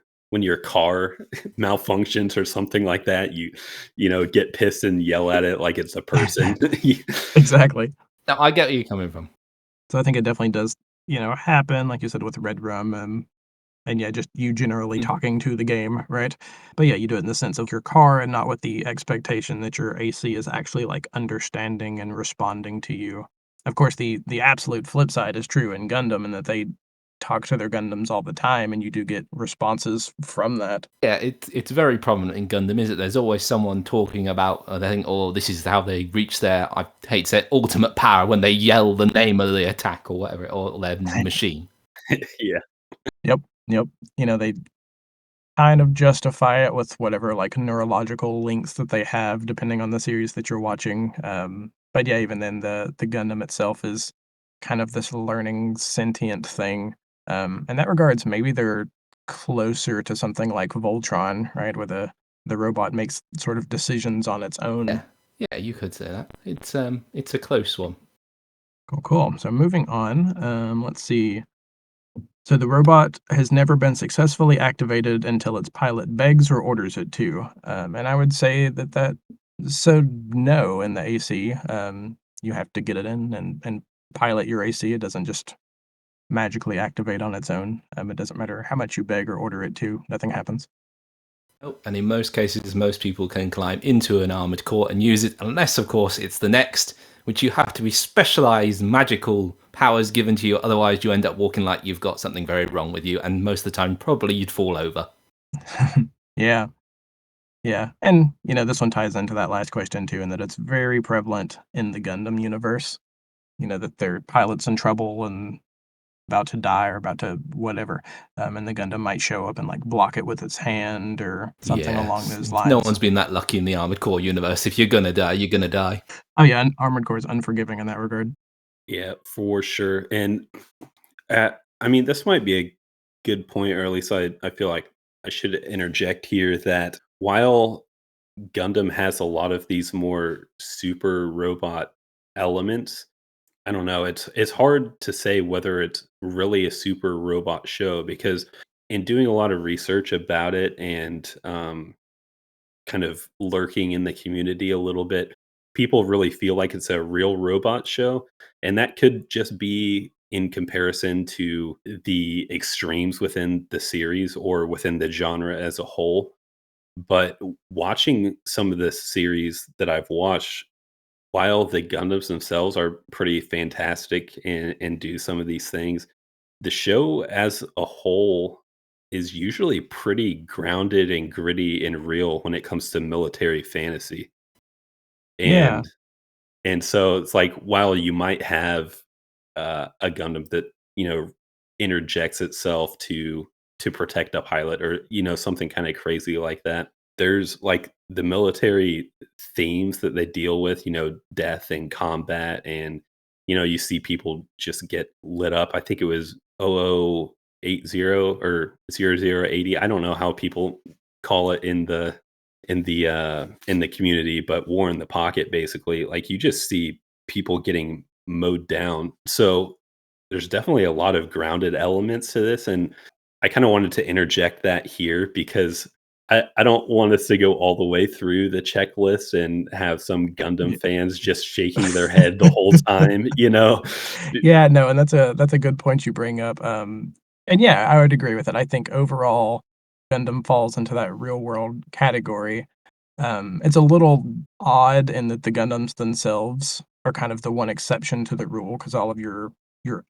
car malfunctions or something like that, you know, get pissed and yell at it like it's a person. Exactly. now I get where you're coming from. So I think it definitely does, happen, like you said with Red Rum, and yeah, just you generally Mhm. talking to the game, right? But yeah, you do it in the sense of your car and not with the expectation that your AC is actually like understanding and responding to you. Of course, the absolute flip side is true in Gundam, and that they talk to their Gundams all the time, and you do get responses from that. Yeah, it's very prominent in Gundam, is it? There's always someone talking about, they think, oh, this is how they reach their, I hate to say it, ultimate power when they yell the name of the attack or whatever, or their machine. Yeah. Yep, yep. They kind of justify it with whatever like neurological links that they have depending on the series that you're watching. But yeah, even then the Gundam itself is kind of this learning sentient thing. In that regards, maybe they're closer to something like Voltron, right? Where the robot makes sort of decisions on its Yeah, own. yeah, you could say that. It's a close one. Cool, cool. So moving on, let's see. So the robot has never been successfully activated until its pilot begs or orders it to. And I would say that so no in the AC. You have to get it in and pilot your AC. It doesn't just magically activate on its own. It doesn't matter how much you beg or order it to. Nothing happens. Oh, and in most cases, most people can climb into an armored core and use it, unless, of course, it's the next, which you have to be specialized magical powers given to you. Otherwise, you end up walking like you've got something very wrong with you, and most of the time, probably you'd fall over. Yeah, yeah. And this one ties into that last question too, in that it's very prevalent in the Gundam universe. That their pilot's in trouble and about to die or about to whatever, and the Gundam might show up and like block it with its hand or something along Yes, those no lines. one's been that lucky in the armored core universe. If you're gonna die, you're gonna die. Oh yeah, and Armored Core is unforgiving in that regard. Yeah, for sure. And I mean, this might be a good point, or at least I feel like I should interject here that while Gundam has a lot of these more super robot elements, I don't know. It's hard to say whether it's really a super robot show because in doing a lot of research about it and kind of lurking in the community a little bit, people really feel like it's a real robot show. And that could just be in comparison to the extremes within the series or within the genre as a whole. But watching some of the series that I've watched, while the Gundams themselves are pretty fantastic and do some of these things, the show as a whole is usually pretty grounded and gritty and real when it comes to military fantasy. Yeah, And so it's like while you might have a Gundam that, you know, interjects itself to protect a pilot or, you know, something kind of crazy like that. There's like the military themes that they deal with, you know, death and combat and you know, you see people just get lit up. I think it was 0080 or 0080. I don't know how people call it in the community, but war in the pocket basically. Like you just see people getting mowed down. So there's definitely a lot of grounded elements to this, and I kind of wanted to interject that here because I don't want us to go all the way through the checklist and have some Gundam Yeah. fans just shaking their head the whole time, you know? D Yeah, no, and that's a good point you bring up, and yeah, I would agree with it. I think overall, Gundam falls into that real world category. It's a little odd in that the Gundams themselves are kind of the one exception to the rule, because all of your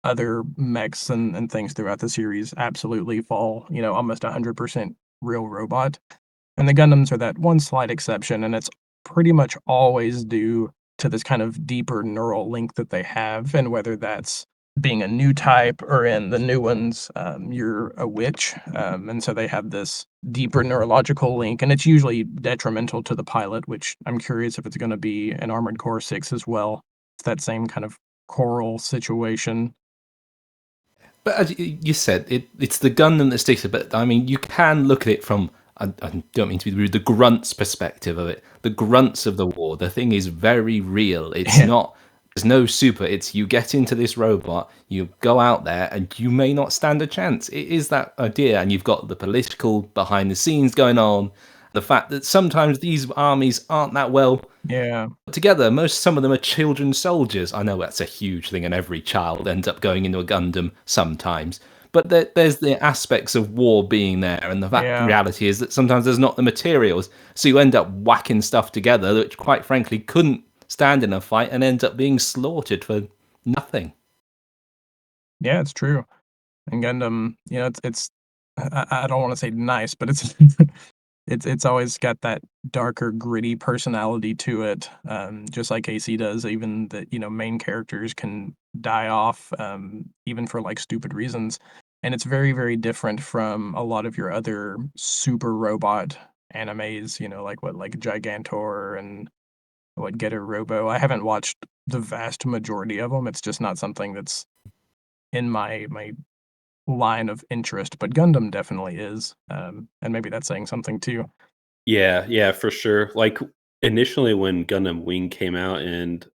other mechs and things throughout the series absolutely fall, almost 100% real robot. And the Gundams are that one slight exception, and it's pretty much always due to this kind of deeper neural link that they have, and whether that's being a new type or in the new ones, you're a witch, and so they have this deeper neurological link, and it's usually detrimental to the pilot, which I'm curious if it's going to be in Armored Core 6 as well. It's that same kind of choral situation. But as you said, it's the Gundam that sticks it. But I mean, you can look at it from, I don't mean to be rude, the grunts perspective of it. The grunts of the war. The thing is very real. It's Yeah, not. There's no super. It's you get into this robot, you go out there, and you may not stand a chance. It is that idea, and you've got the political behind the scenes going on. The fact that sometimes these armies aren't that well yeah, together. Some of them are children soldiers. I know that's a huge thing, and every child ends up going into a Gundam sometimes. But there's the aspects of war being there, and the fact yeah. reality is that sometimes there's not the materials, so you end up whacking stuff together, which quite frankly couldn't stand in a fight, and ends up being slaughtered for nothing. Yeah, it's true. And Gundam, it's I don't wanna say nice, but it's it's always got that darker, gritty personality to it, just like AC does, even the, main characters can die off, even for, like, stupid reasons, and it's very, very different from a lot of your other super robot animes, like Gigantor and what, Getter Robo. I haven't watched the vast majority of them. It's just not something that's in my line of interest, but Gundam definitely is, and maybe that's saying something too. Yeah, yeah, for sure. Like, initially when Gundam Wing came out and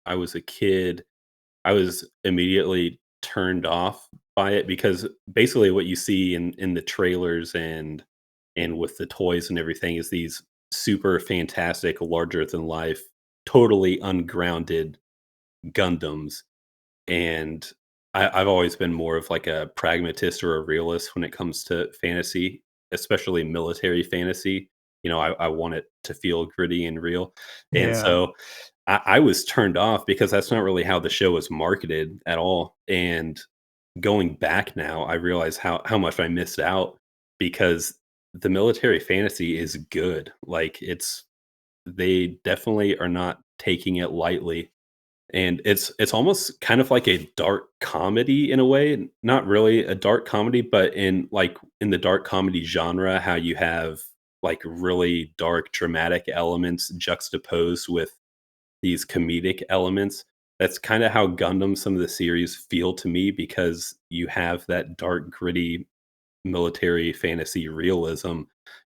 I was a kid, I was immediately turned off by it because basically what you see in the trailers and with the toys and everything is these super fantastic, larger than life, totally ungrounded Gundams. And I've always been more of like a pragmatist or a realist when it comes to fantasy, especially military fantasy. I want it to feel gritty and real. And Yeah. so I was turned off because that's not really how the show was marketed at all. And going back now, I realize how much I missed out because the military fantasy is good. Like they definitely are not taking it lightly, and it's almost kind of like a dark comedy in a way, not really a dark comedy, but in the dark comedy genre, how you have like really dark dramatic elements juxtaposed with these comedic elements. That's kind of how Gundam, some of the series feel to me because you have that dark, gritty military fantasy realism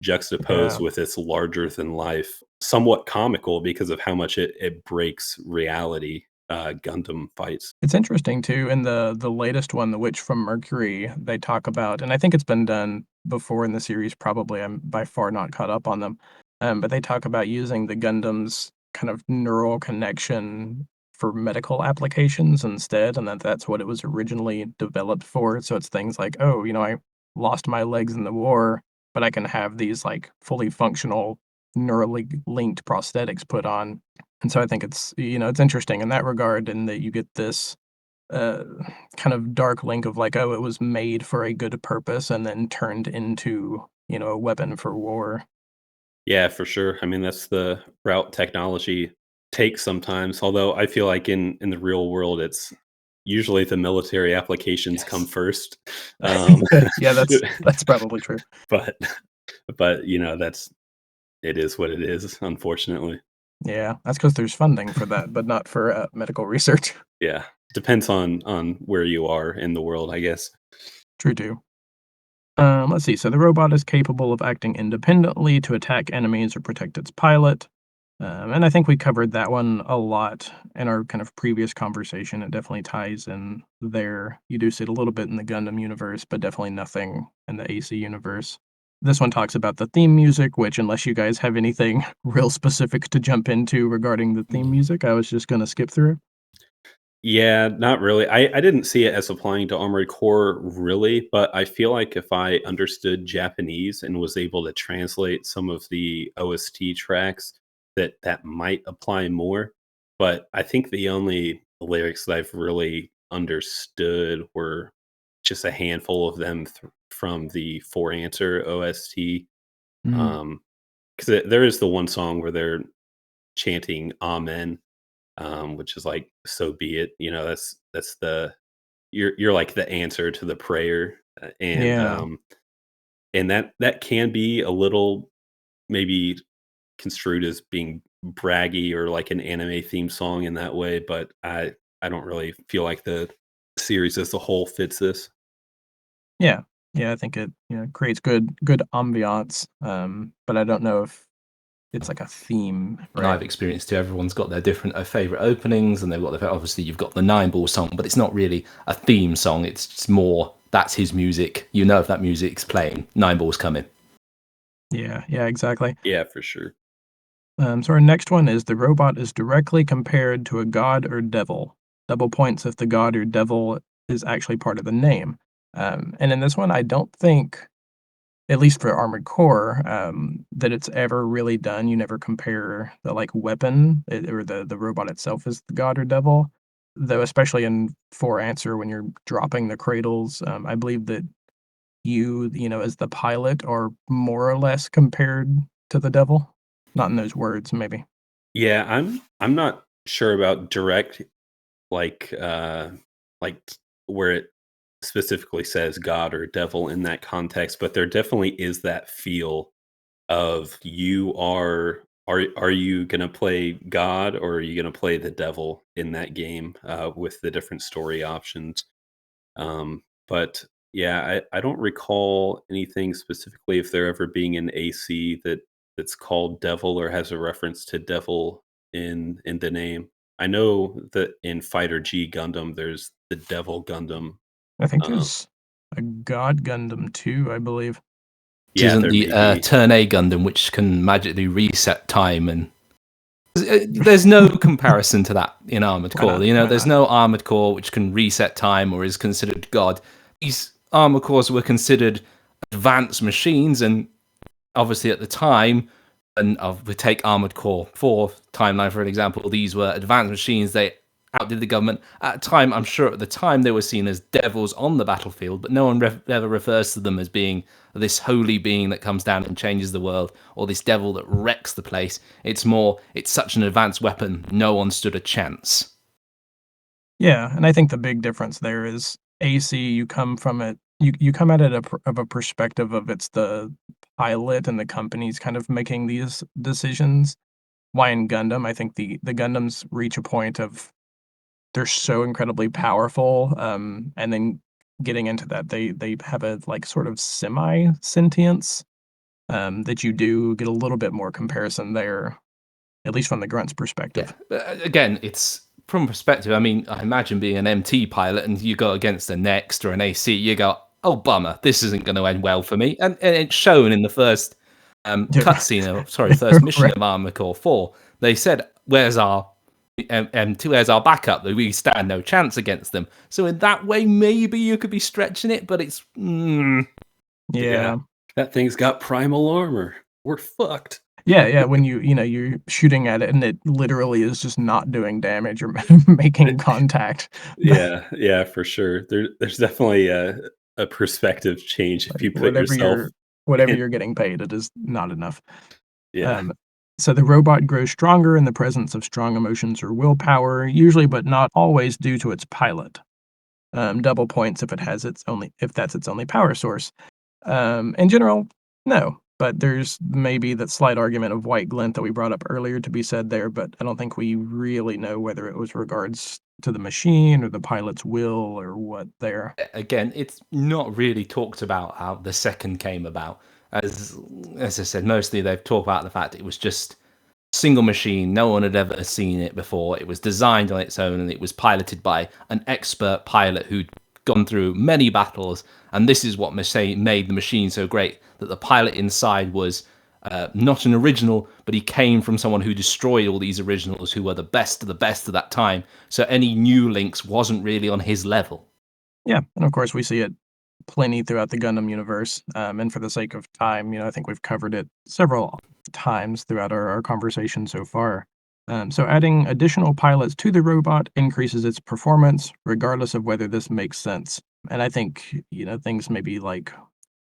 juxtaposed Yeah. with its larger than life, somewhat comical because of how much it breaks reality, Gundam fights. It's interesting too, in the latest one, The Witch from Mercury, they talk about, and I think it's been done before in the series, probably, I'm by far not caught up on them, but they talk about using the Gundam's kind of neural connection for medical applications instead, and that's what it was originally developed for, so it's things like, "Oh, I lost my legs in the war, but I can have these, like, fully functional, neurally linked prosthetics put on." And so I think it's interesting in that regard in that you get this, uh, kind of dark link of like, oh, it was made for a good purpose and then turned into, a weapon for war. Yeah, for sure. I mean, that's the route technology takes sometimes. Although I feel like in the real world, it's usually the military applications come Yes. first. Um, Yeah, that's probably true. but but that's it is what it is. Unfortunately, Yeah, that's because there's funding for that, but not for, medical research. yeah, depends on where you are in the world, I guess. True too. Let's see. So the robot is capable of acting independently to attack enemies or protect its pilot. And I think we covered that one a lot in our kind of previous conversation. It definitely ties in there. You do see it a little bit in the Gundam universe, but definitely nothing in the AC universe. This one talks about the theme music, which, unless you guys have anything real specific to jump into regarding the theme music, I was just going to skip through. Yeah, not really. I didn't see it as applying to Armored Core really, but I feel like if I understood Japanese and was able to translate some of the OST tracks, that might apply more. But I think the only lyrics that I've really understood were just a handful of them from the Four Answer OST. Mm, Because there is the one song where they're chanting "Amen," which is like "So be it." That's the you're like the answer to the prayer, yeah. and that can be a little maybe construed as being braggy or like an anime theme song in that way, but I don't really feel like the series as a whole fits this. Yeah. Yeah, I think it, creates good ambiance, but I don't know if it's like a theme, And right? I've experienced too. Everyone's got their different favorite openings, and they've got their obviously you've got the Nine Ball song, but it's not really a theme song. It's just more that's his music. You know if that music's playing, Nine Ball's coming. Yeah, yeah, exactly. Yeah, for sure. So our next one is the robot is directly compared to a god or devil. Double points if the god or devil is actually part of the name. And in this one, I don't think, at least for Armored Core, that it's ever really done. You never compare the like weapon or the robot itself as the god or devil. Though, especially in For Answer, when you're dropping the cradles, I believe that as the pilot, are more or less compared to the devil. Not in those words, maybe. Yeah, I'm not sure about direct like like where it specifically says God or devil in that context, but there definitely is that feel of are you gonna play God or are you gonna play the devil in that game with the different story options? But yeah, I don't recall anything specifically if there ever being an AC that's called devil or has a reference to devil in the name. I know that in Fighter G Gundam, there's the Devil Gundam. I think Um, there's a God Gundam too, I believe. This yeah, isn't there the may be. Turn A Gundam, which can magically reset time, and there's no comparison to that in Armored Why Core. not? Why There's not? no Armored Core which can reset time or is considered God. These Armored Cores were considered advanced machines, and obviously at the time, and we take Armored Core 4 timeline for an example, these were advanced machines. They outdid the government. At the time, I'm sure at the time they were seen as devils on the battlefield, but no one ever refers to them as being this holy being that comes down and changes the world, or this devil that wrecks the place. It's more, it's such an advanced weapon, no one stood a chance. Yeah, and I think the big difference there is AC, you come from it you come at it of a perspective of it's the pilot and the companies kind of making these decisions. Why in Gundam, I think the Gundams reach a point of they're so incredibly powerful, and then getting into that, they have a, like, sort of semi-sentience, that you do get a little bit more comparison there, at least from the grunt's Yeah, perspective. but again, it's from perspective. I mean, I imagine being an MT pilot and you go against a Next or an AC, you go, "Oh bummer, this isn't going to end well for me." And it's shown in the first cutscene, first mission Right. of Armored Core 4. They said, "Where's our M2? Where's our backup? That we stand no chance against them." So in that way, maybe you could be stretching it, but it's Yeah, Yeah. that thing's got primal armor. We're fucked. Yeah, yeah, when you're shooting at it and it literally is just not doing damage or making contact. Yeah, yeah, for sure. There's definitely a perspective change if Like, you put yourself whatever in. you're getting paid, it is not enough. Yeah. Um, so the robot grows stronger in the presence of strong emotions or willpower, usually but not always due to its pilot. Double points if that's its only power source. In general, no, but there's maybe that slight argument of white glint that we brought up earlier to be said there, but I don't think we really know whether it was regards to the machine or the pilot's will or what there. again, it's not really talked about how the second came about. As I said, mostly they've talked about the fact it was just single machine. No one had ever seen it before. It was designed on its own and it was piloted by an expert pilot who gone through many battles, and this is what made the machine so great, that the pilot inside was not an original, but he came from someone who destroyed all these originals who were the best of the best of that time. So any new links wasn't really on his level. Yeah, and of course we see it plenty throughout the Gundam universe. And for the sake of time, I think we've covered it several times throughout our conversation so far. So adding additional pilots to the robot increases its performance, regardless of whether this makes sense. And I think, things maybe like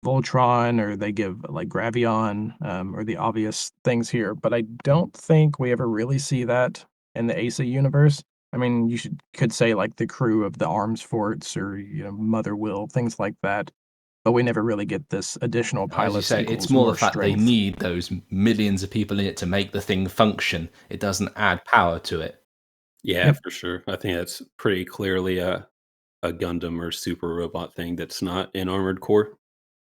Voltron or they give like Gravion or the obvious things here, but I don't think we ever really see that in the AC universe. I mean, could say like the crew of the arms forts or Mother Will, things like that, but we never really get this additional As you pilots say, it's equals more the more fact they strength. need those millions of people in it to make the thing function. It doesn't add power to it. Yeah, Yep. for sure. I think that's pretty clearly a Gundam or super robot thing that's not in Armored Core.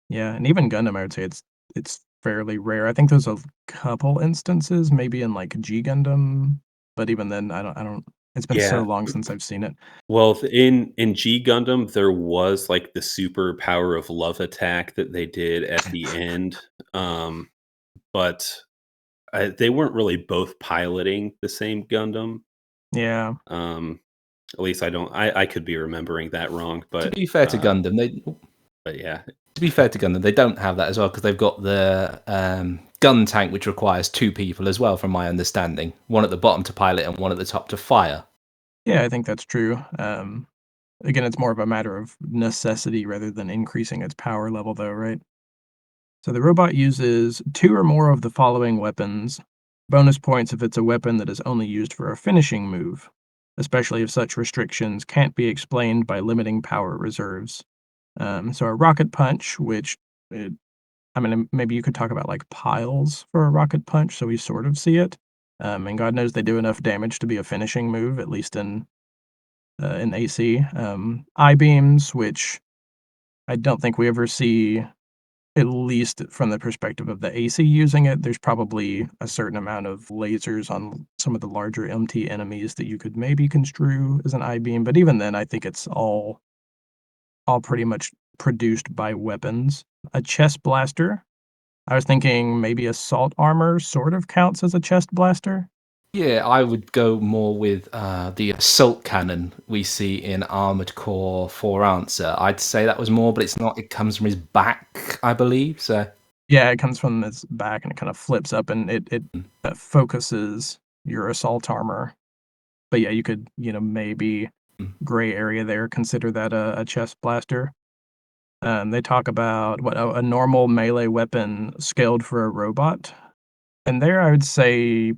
Yeah, and even Gundam, I would say it's fairly rare. I think there's a couple instances, maybe in like G Gundam, but even then, I don't. It's been so Yeah. long since I've seen it. Well, in G Gundam, there was like the super power of love attack that they did at the end, but they weren't really both piloting the same Gundam. Yeah, At least I don't. I could be remembering that wrong, To be fair to Gundam, yeah, they don't have that as well, because they've got the gun tank, which requires two people as well, from my understanding. One at the bottom to pilot and one at the top to fire. yeah, I think that's true. Again, it's more of a matter of necessity rather than increasing its power level, though, right? So the robot uses two or more of the following weapons. Bonus points if it's a weapon that is only used for a finishing move, especially if such restrictions can't be explained by limiting power reserves. So a rocket punch, which I mean, maybe you could talk about like piles for a rocket punch, so we sort of see it. And God knows they do enough damage to be a finishing move, at least in AC. I beams, which I don't think we ever see, at least from the perspective of the AC using it. There's probably a certain amount of lasers on some of the larger MT enemies that you could maybe construe as an I beam, but even then, I think it's all pretty much produced by weapons. A chest blaster. I was thinking maybe assault armor sort of counts as a chest blaster. Yeah, I would go more with the assault cannon we see in Armored Core 4 Answer. I'd say that was more, but it's not. It comes from his back, I believe. So Yeah, it comes from its back and it kind of flips up and it focuses your assault armor. But yeah, you could, maybe gray area there, consider that a chest blaster. They talk about what a normal melee weapon scaled for a robot. And there I would say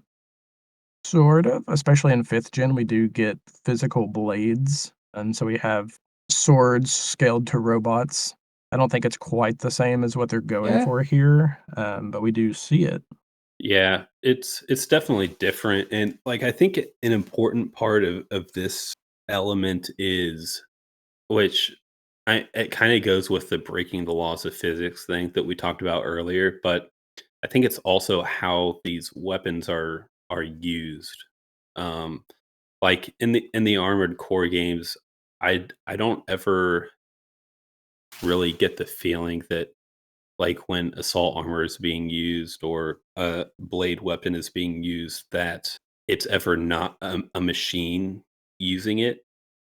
sort of, especially in 5th gen, we do get physical blades, and so we have swords scaled to robots. I don't think it's quite the same as what they're going yeah, for here, but we do see it. yeah. It's definitely different, and like I think an important part of this element is, which it kind of goes with the breaking the laws of physics thing that we talked about earlier, but I think it's also how these weapons are used. Um, like in the Armored Core games, I don't ever really get the feeling that like when assault armor is being used or a blade weapon is being used that it's ever not a machine using it.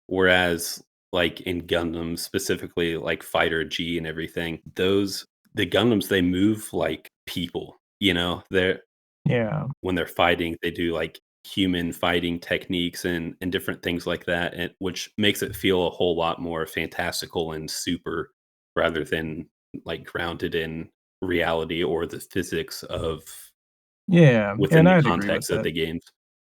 Whereas like in Gundam, specifically like Fighter G and everything, the Gundams, they move like people, they're Yeah. when they're fighting, they do like human fighting techniques and different things like that, and which makes it feel a whole lot more fantastical and super rather than like grounded in reality or the physics of Yeah, within and the I'd agree with context of that. the games.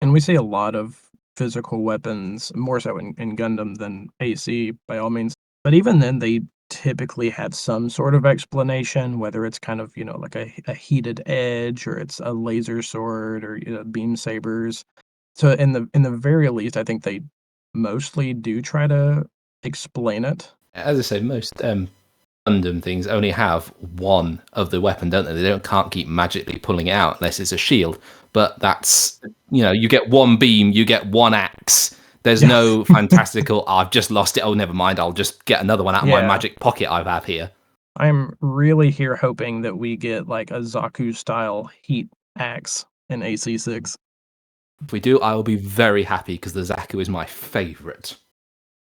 And we see a lot of physical weapons, more so in Gundam than AC, by all means. But even then, they typically have some sort of explanation, whether it's kind of, like a heated edge or it's a laser sword or beam sabers. So in the very least, I think they mostly do try to explain it. as I say, most Gundam things only have one of the weapon, don't they? They can't keep magically pulling it out unless it's a shield. But that's, you get one beam, you get one axe. There's Yeah. no fantastical, I've just lost it, oh, never mind, I'll just get another one out of my Yeah. magic pocket I have here. I'm really here hoping that we get like a Zaku-style heat axe in AC6, If we do, I will be very happy because the Zaku is my favorite.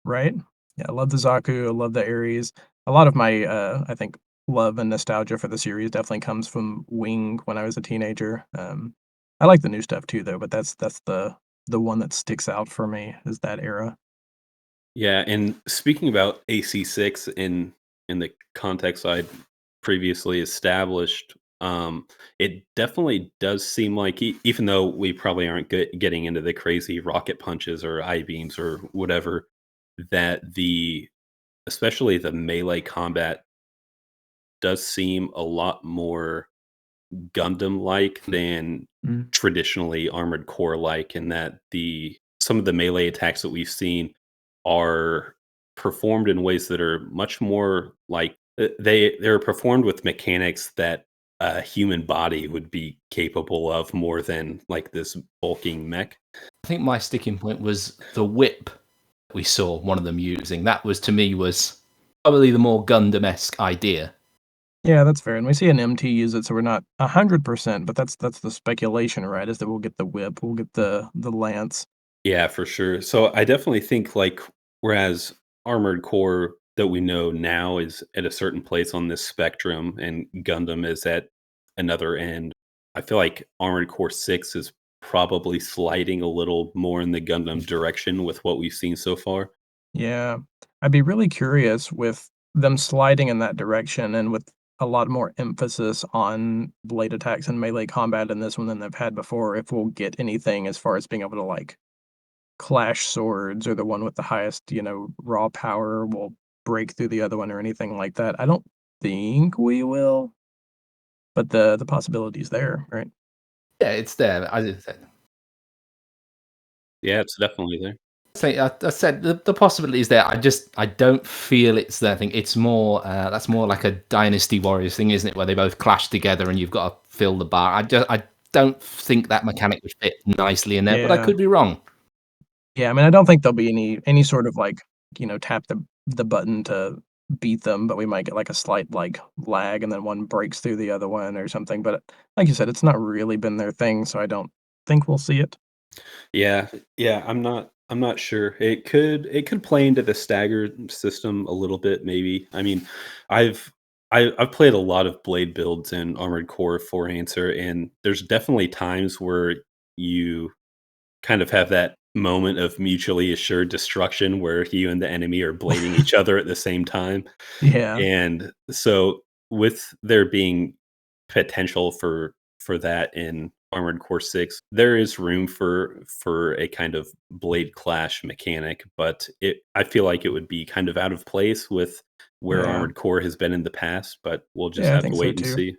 right? Yeah, I love the Zaku, I love the Ares. A lot of my, I think, love and nostalgia for the series definitely comes from Wing when I was a teenager. I like the new stuff too, though, but that's the one that sticks out for me is that era. Yeah, and speaking about AC6 in the context I'd previously established, it definitely does seem like even though we probably aren't getting into the crazy rocket punches or I beams or whatever, that especially the melee combat does seem a lot more Gundam like than Mm. traditionally Armored Core like, in that the some of the melee attacks that we've seen are performed in ways that are much more like they're performed with mechanics that a human body would be capable of more than like this bulking mech. I think my sticking point was the whip we saw one of them using. That was, to me, was probably the more Gundam-esque idea. Yeah, that's fair, and we see an MT use it, so we're not 100%, but that's the speculation, right? Is that we'll get the whip, we'll get the lance. Yeah, for sure. So I definitely think like whereas Armored Core that we know now is at a certain place on this spectrum and Gundam is at another end. I feel like Armored Core 6 is probably sliding a little more in the Gundam direction with what we've seen so far. Yeah. I'd be really curious with them sliding in that direction and with a lot more emphasis on blade attacks and melee combat in this one than they've had before, if we'll get anything as far as being able to, like, clash swords or the one with the highest, raw power will break through the other one or anything like that. I don't think we will, but the possibility's there, right? Yeah, it's there. I did say, Yeah, it's definitely there. I said the possibility is there. I don't feel it's there. I think it's more that's more like a Dynasty Warriors thing, isn't it? Where they both clash together and you've got to fill the bar. I don't think that mechanic would fit nicely in there, but I Yeah. could be wrong. Yeah, I mean, I don't think there'll be any sort of, like, tap the button to beat them, but we might get, like, a slight, like, lag, and then one breaks through the other one or something, but like you said, it's not really been their thing, so I don't think we'll see it. Yeah, yeah, I'm not sure. It could play into the staggered system a little bit, maybe. I mean, I've I've played a lot of blade builds in Armored Core for Answer, and there's definitely times where you kind of have that moment of mutually assured destruction where you and the enemy are blading each other at the same time. Yeah. And so with there being potential for that in Armored Core 6, there is room for a kind of blade clash mechanic, but I feel like it would be kind of out of place with where Yeah. Armored Core has been in the past, but we'll just Yeah, I have to think so wait and too. see.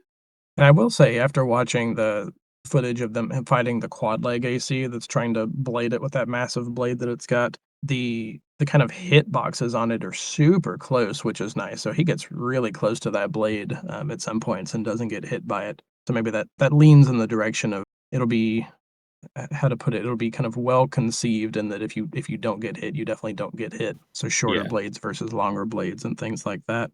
And I will say, after watching the footage of them fighting the quad leg AC that's trying to blade it with that massive blade that it's got, the kind of hit boxes on it are super close, which is nice. So he gets really close to that blade at some points and doesn't get hit by it. So maybe that leans in the direction of it'll be how to put it. It'll be kind of well conceived, and that if you don't get hit, you definitely don't get hit. So shorter Yeah. blades versus longer blades and things like that.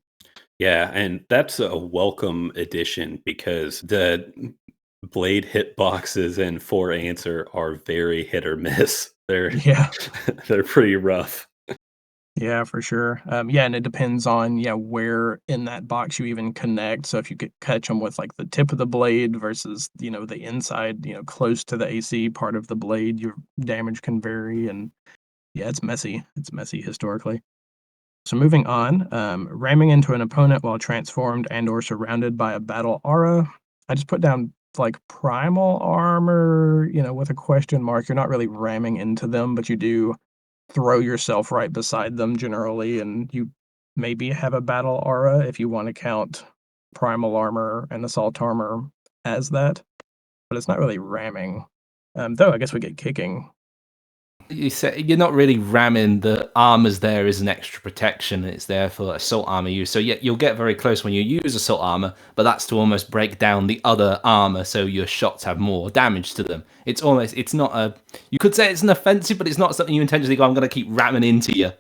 Yeah, and that's a welcome addition because the blade hitboxes in For Answer are very hit or miss. They're Yeah. they're pretty rough. Yeah, for sure. Yeah, and it depends on, yeah, where in that box you even connect. So if you could catch them with like the tip of the blade versus, the inside, close to the AC part of the blade, your damage can vary. And yeah, it's messy. It's messy historically. So moving on, ramming into an opponent while transformed and or surrounded by a battle aura. I just put down like primal armor, with a question mark. You're not really ramming into them, but you do throw yourself right beside them generally, and you maybe have a battle aura if you want to count primal armor and assault armor as that, but it's not really ramming. Though I guess we get kicking. You say you're not really ramming. The armor's there as an extra protection. It's there for assault armor use. So yeah, you'll get very close when you use assault armor, but that's to almost break down the other armor so your shots have more damage to them. It's not a. You could say it's an offensive, but it's not something you intentionally go, I'm going to keep ramming into you.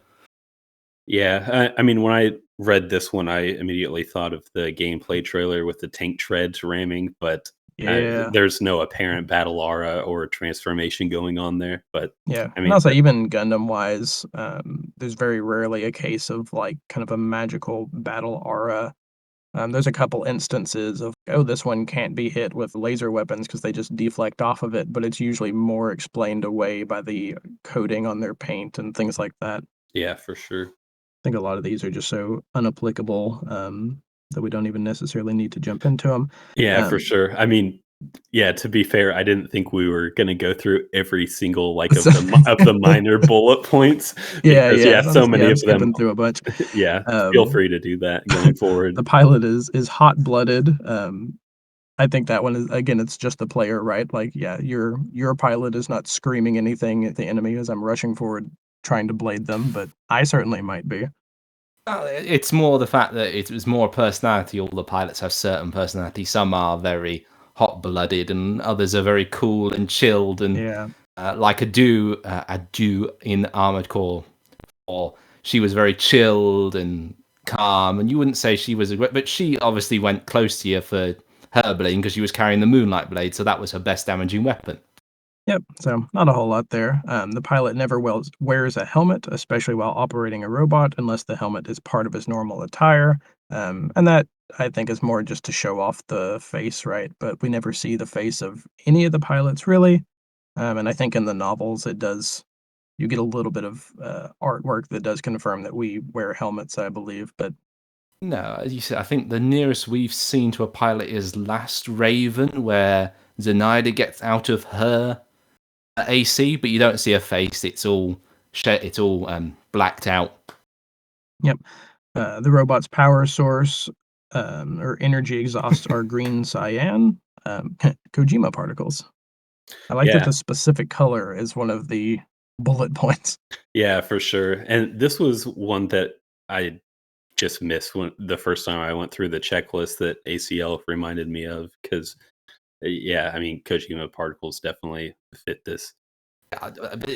Yeah, I mean, when I read this one, I immediately thought of the gameplay trailer with the tank treads ramming, but Yeah. there's no apparent battle aura or transformation going on there. But Yeah, I and mean, also even Gundam-wise, there's very rarely a case of, like, kind of a magical battle aura. There's a couple instances of, "Oh, this one can't be hit with laser weapons because they just deflect off of it," but it's usually more explained away by the coating on their paint and things like that. yeah, for sure. I think a lot of these are just so unapplicable, that we don't even necessarily need to jump into them. Yeah, for Um, sure. I mean, yeah, to be fair, I didn't think we were gonna go through every single, like, so of the minor bullet points Yeah, because, yeah, yeah, so yeah, many I'm of them. skipping through a bunch. Yeah, feel Um free to do that going forward. The pilot is hot-blooded, I think that one is again, it's just the player, right? Like, yeah, your pilot is not screaming anything at the enemy as I'm rushing forward trying to blade them, but I certainly might be. It's more the fact that it was more personality. All the pilots have certain personality. Some are very hot-blooded, and others are very cool and chilled, and Yeah. like a do in Armored Core, or she was very chilled and calm, and you wouldn't say she was a great, but she obviously went close to you for her blade because she was carrying the Moonlight blade, so that was her best damaging weapon. Yep, so not a whole lot there. The pilot never wears a helmet, especially while operating a robot, unless the helmet is part of his normal attire, and that, I think, is more just to show off the face, right? But we never see the face of any of the pilots, really, and I think in the novels, it does you get a little bit of, artwork that does confirm that we wear helmets, I believe, but No, as you said, I think the nearest we've seen to a pilot is Last Raven, where Zenaida gets out of her AC, but you don't see her face. It's all blacked out. yep. The robot's power source, or energy exhausts are green cyan, Kojima particles. I like that Yeah. the specific color is one of the bullet points. Yeah, for sure. And this was one that I just missed when the first time I went through the checklist that ACL reminded me of because, yeah, I mean, Kojima particles definitely fit this.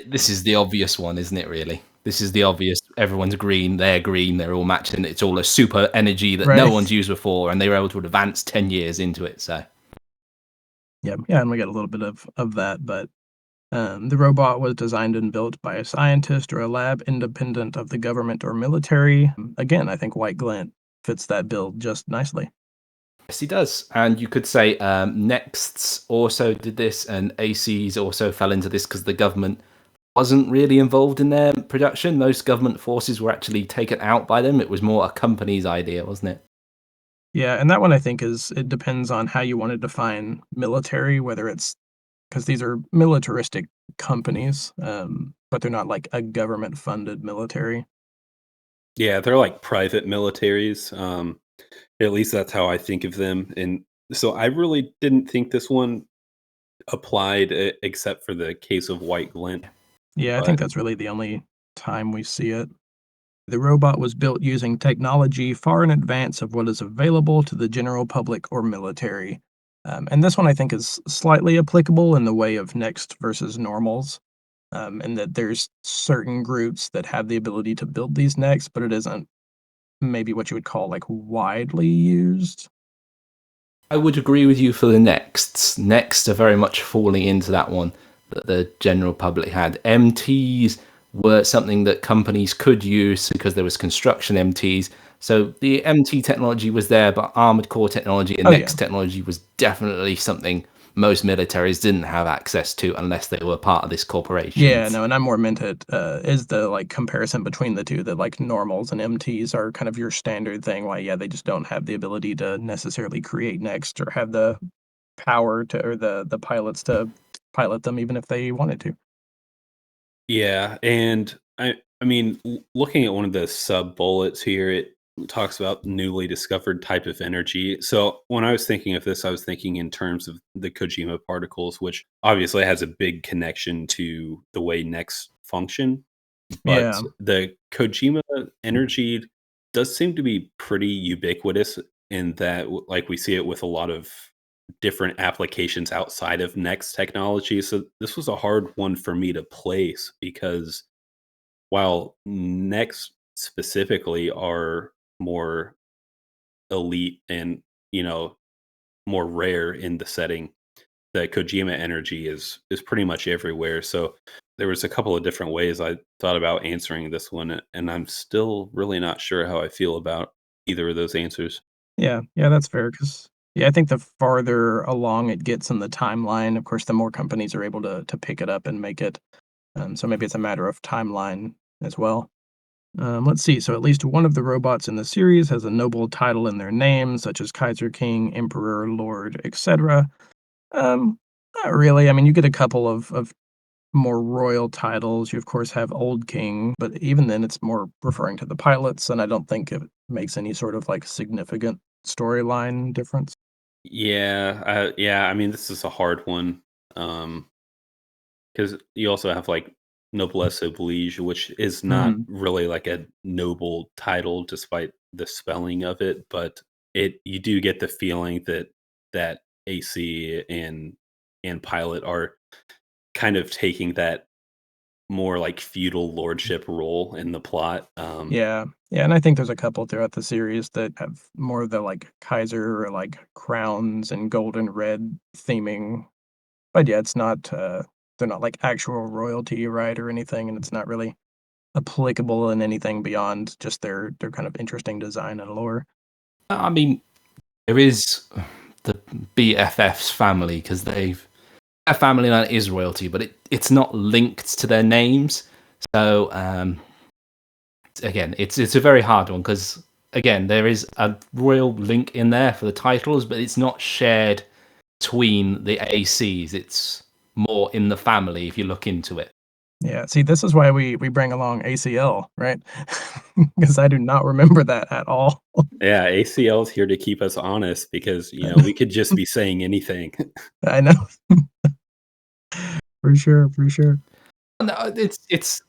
This is the obvious one, isn't it, really? This is the obvious. Everyone's green, they're all matching. It's all a super energy that no Right. one's used before, and they were able to advance 10 years into it, so. Yep, yeah, and we got a little bit of that, but, the robot was designed and built by a scientist or a lab independent of the government or military. Again, I think White Glint fits that bill just nicely. Yes, he does. And you could say Nexts also did this, and ACs also fell into this because the government wasn't really involved in their production. Most government forces were actually taken out by them. It was more a company's idea, wasn't it? Yeah, and that one I think it depends on how you wanna define military, whether it's because these are militaristic companies, but they're not like a government-funded military. Yeah, they're like private militaries. At least that's how I think of them. And so I really didn't think this one applied except for the case of White Glint. Yeah, I think But that's really the only time we see it. The robot was built using technology far in advance of what is available to the general public or military. And this one I think is slightly applicable in the way of next versus normals, in that there's certain groups that have the ability to build these next, but it isn't maybe what you would call like widely used. I would agree with you for the Nexts. Next are very much falling into that one that the general public had. MTs were something that companies could use because there was construction MTs. So the MT technology was there, but armored core technology and Oh yeah. Next technology was definitely something most militaries didn't have access to unless they were part of this corporation. Yeah, no, and I'm more meant it, is the, like, comparison between the 2 that, like, normals and MTs are kind of your standard thing, why, yeah, they just don't have the ability to necessarily create next or have the power to or the pilots to pilot them even if they wanted to. yeah, and I mean, looking at one of the sub bullets here, it talks about newly discovered type of energy. So when I was thinking of this, I was thinking in terms of the Kojima particles, which obviously has a big connection to the way Next function. But Yeah. the Kojima energy does seem to be pretty ubiquitous in that, like, we see it with a lot of different applications outside of Next technology. So this was a hard one for me to place because while Next specifically are more elite and, more rare in the setting, the Kojima energy is pretty much everywhere. So there was a couple of different ways I thought about answering this one, and I'm still really not sure how I feel about either of those answers. Yeah, yeah, that's fair. Because yeah, I think the farther along it gets in the timeline, of course, the more companies are able to pick it up and make it, so maybe it's a matter of timeline as well. Let's see, so at least one of the robots in the series has a noble title in their name, such as Kaiser King, Emperor, Lord, etc. Um, Not really. I mean, you get a couple of more royal titles. You, of course, have Old King, but even then, it's more referring to the pilots, and I don't think it makes any sort of like significant storyline difference. Yeah, yeah. I mean, this is a hard one. Because you also have like noblesse oblige, which is not Mm, really like a noble title, despite the spelling of it. But you do get the feeling that AC and Pilot are kind of taking that more like feudal lordship role in the plot. yeah, yeah, and I think there's a couple throughout the series that have more of the like Kaiser or like crowns and gold and red theming. But yeah, it's not. They're not like actual royalty, right, or anything, and it's not really applicable in anything beyond just their kind of interesting design and lore. I mean, there is the BFF's family because they've a family that is royalty, but it's not linked to their names. So again, it's a very hard one because again, there is a royal link in there for the titles, but it's not shared between the ACs. It's more in the family if you look into it. Yeah, see, this is why we bring along ACL, right? Because I do not remember that at all. Yeah, ACL is here to keep us honest because we could just be saying anything. I know. For sure, for sure. No, it's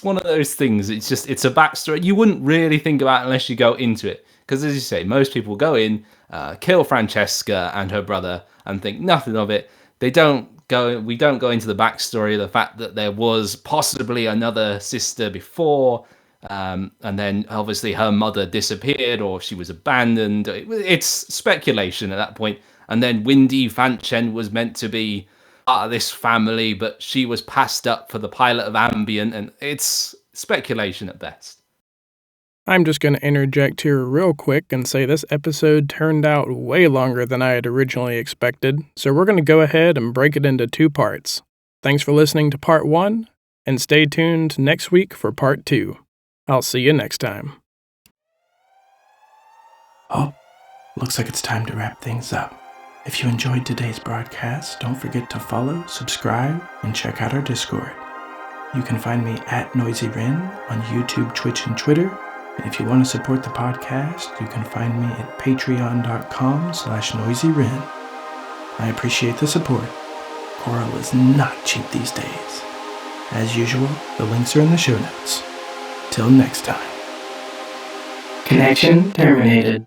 one of those things. It's a backstory you wouldn't really think about unless you go into it. Because as you say, most people go in, kill Francesca and her brother, and think nothing of it. They don't go. We don't go into the backstory, the fact that there was possibly another sister before, and then obviously her mother disappeared or she was abandoned. It's speculation at that point. And then Windy Fanchen was meant to be part of this family, but she was passed up for the pilot of Ambient, and it's speculation at best. I'm just going to interject here real quick and say this episode turned out way longer than I had originally expected, so we're going to go ahead and break it into 2 parts. Thanks for listening to part 1, and stay tuned next week for part 2. I'll see you next time. Oh, looks like it's time to wrap things up. If you enjoyed today's broadcast, don't forget to follow, subscribe, and check out our Discord. You can find me at NoisyWren on YouTube, Twitch, and Twitter. And if you want to support the podcast, you can find me at patreon.com/NoisyWren. I appreciate the support. Coral is not cheap these days. As usual, the links are in the show notes. Till next time. Connection terminated.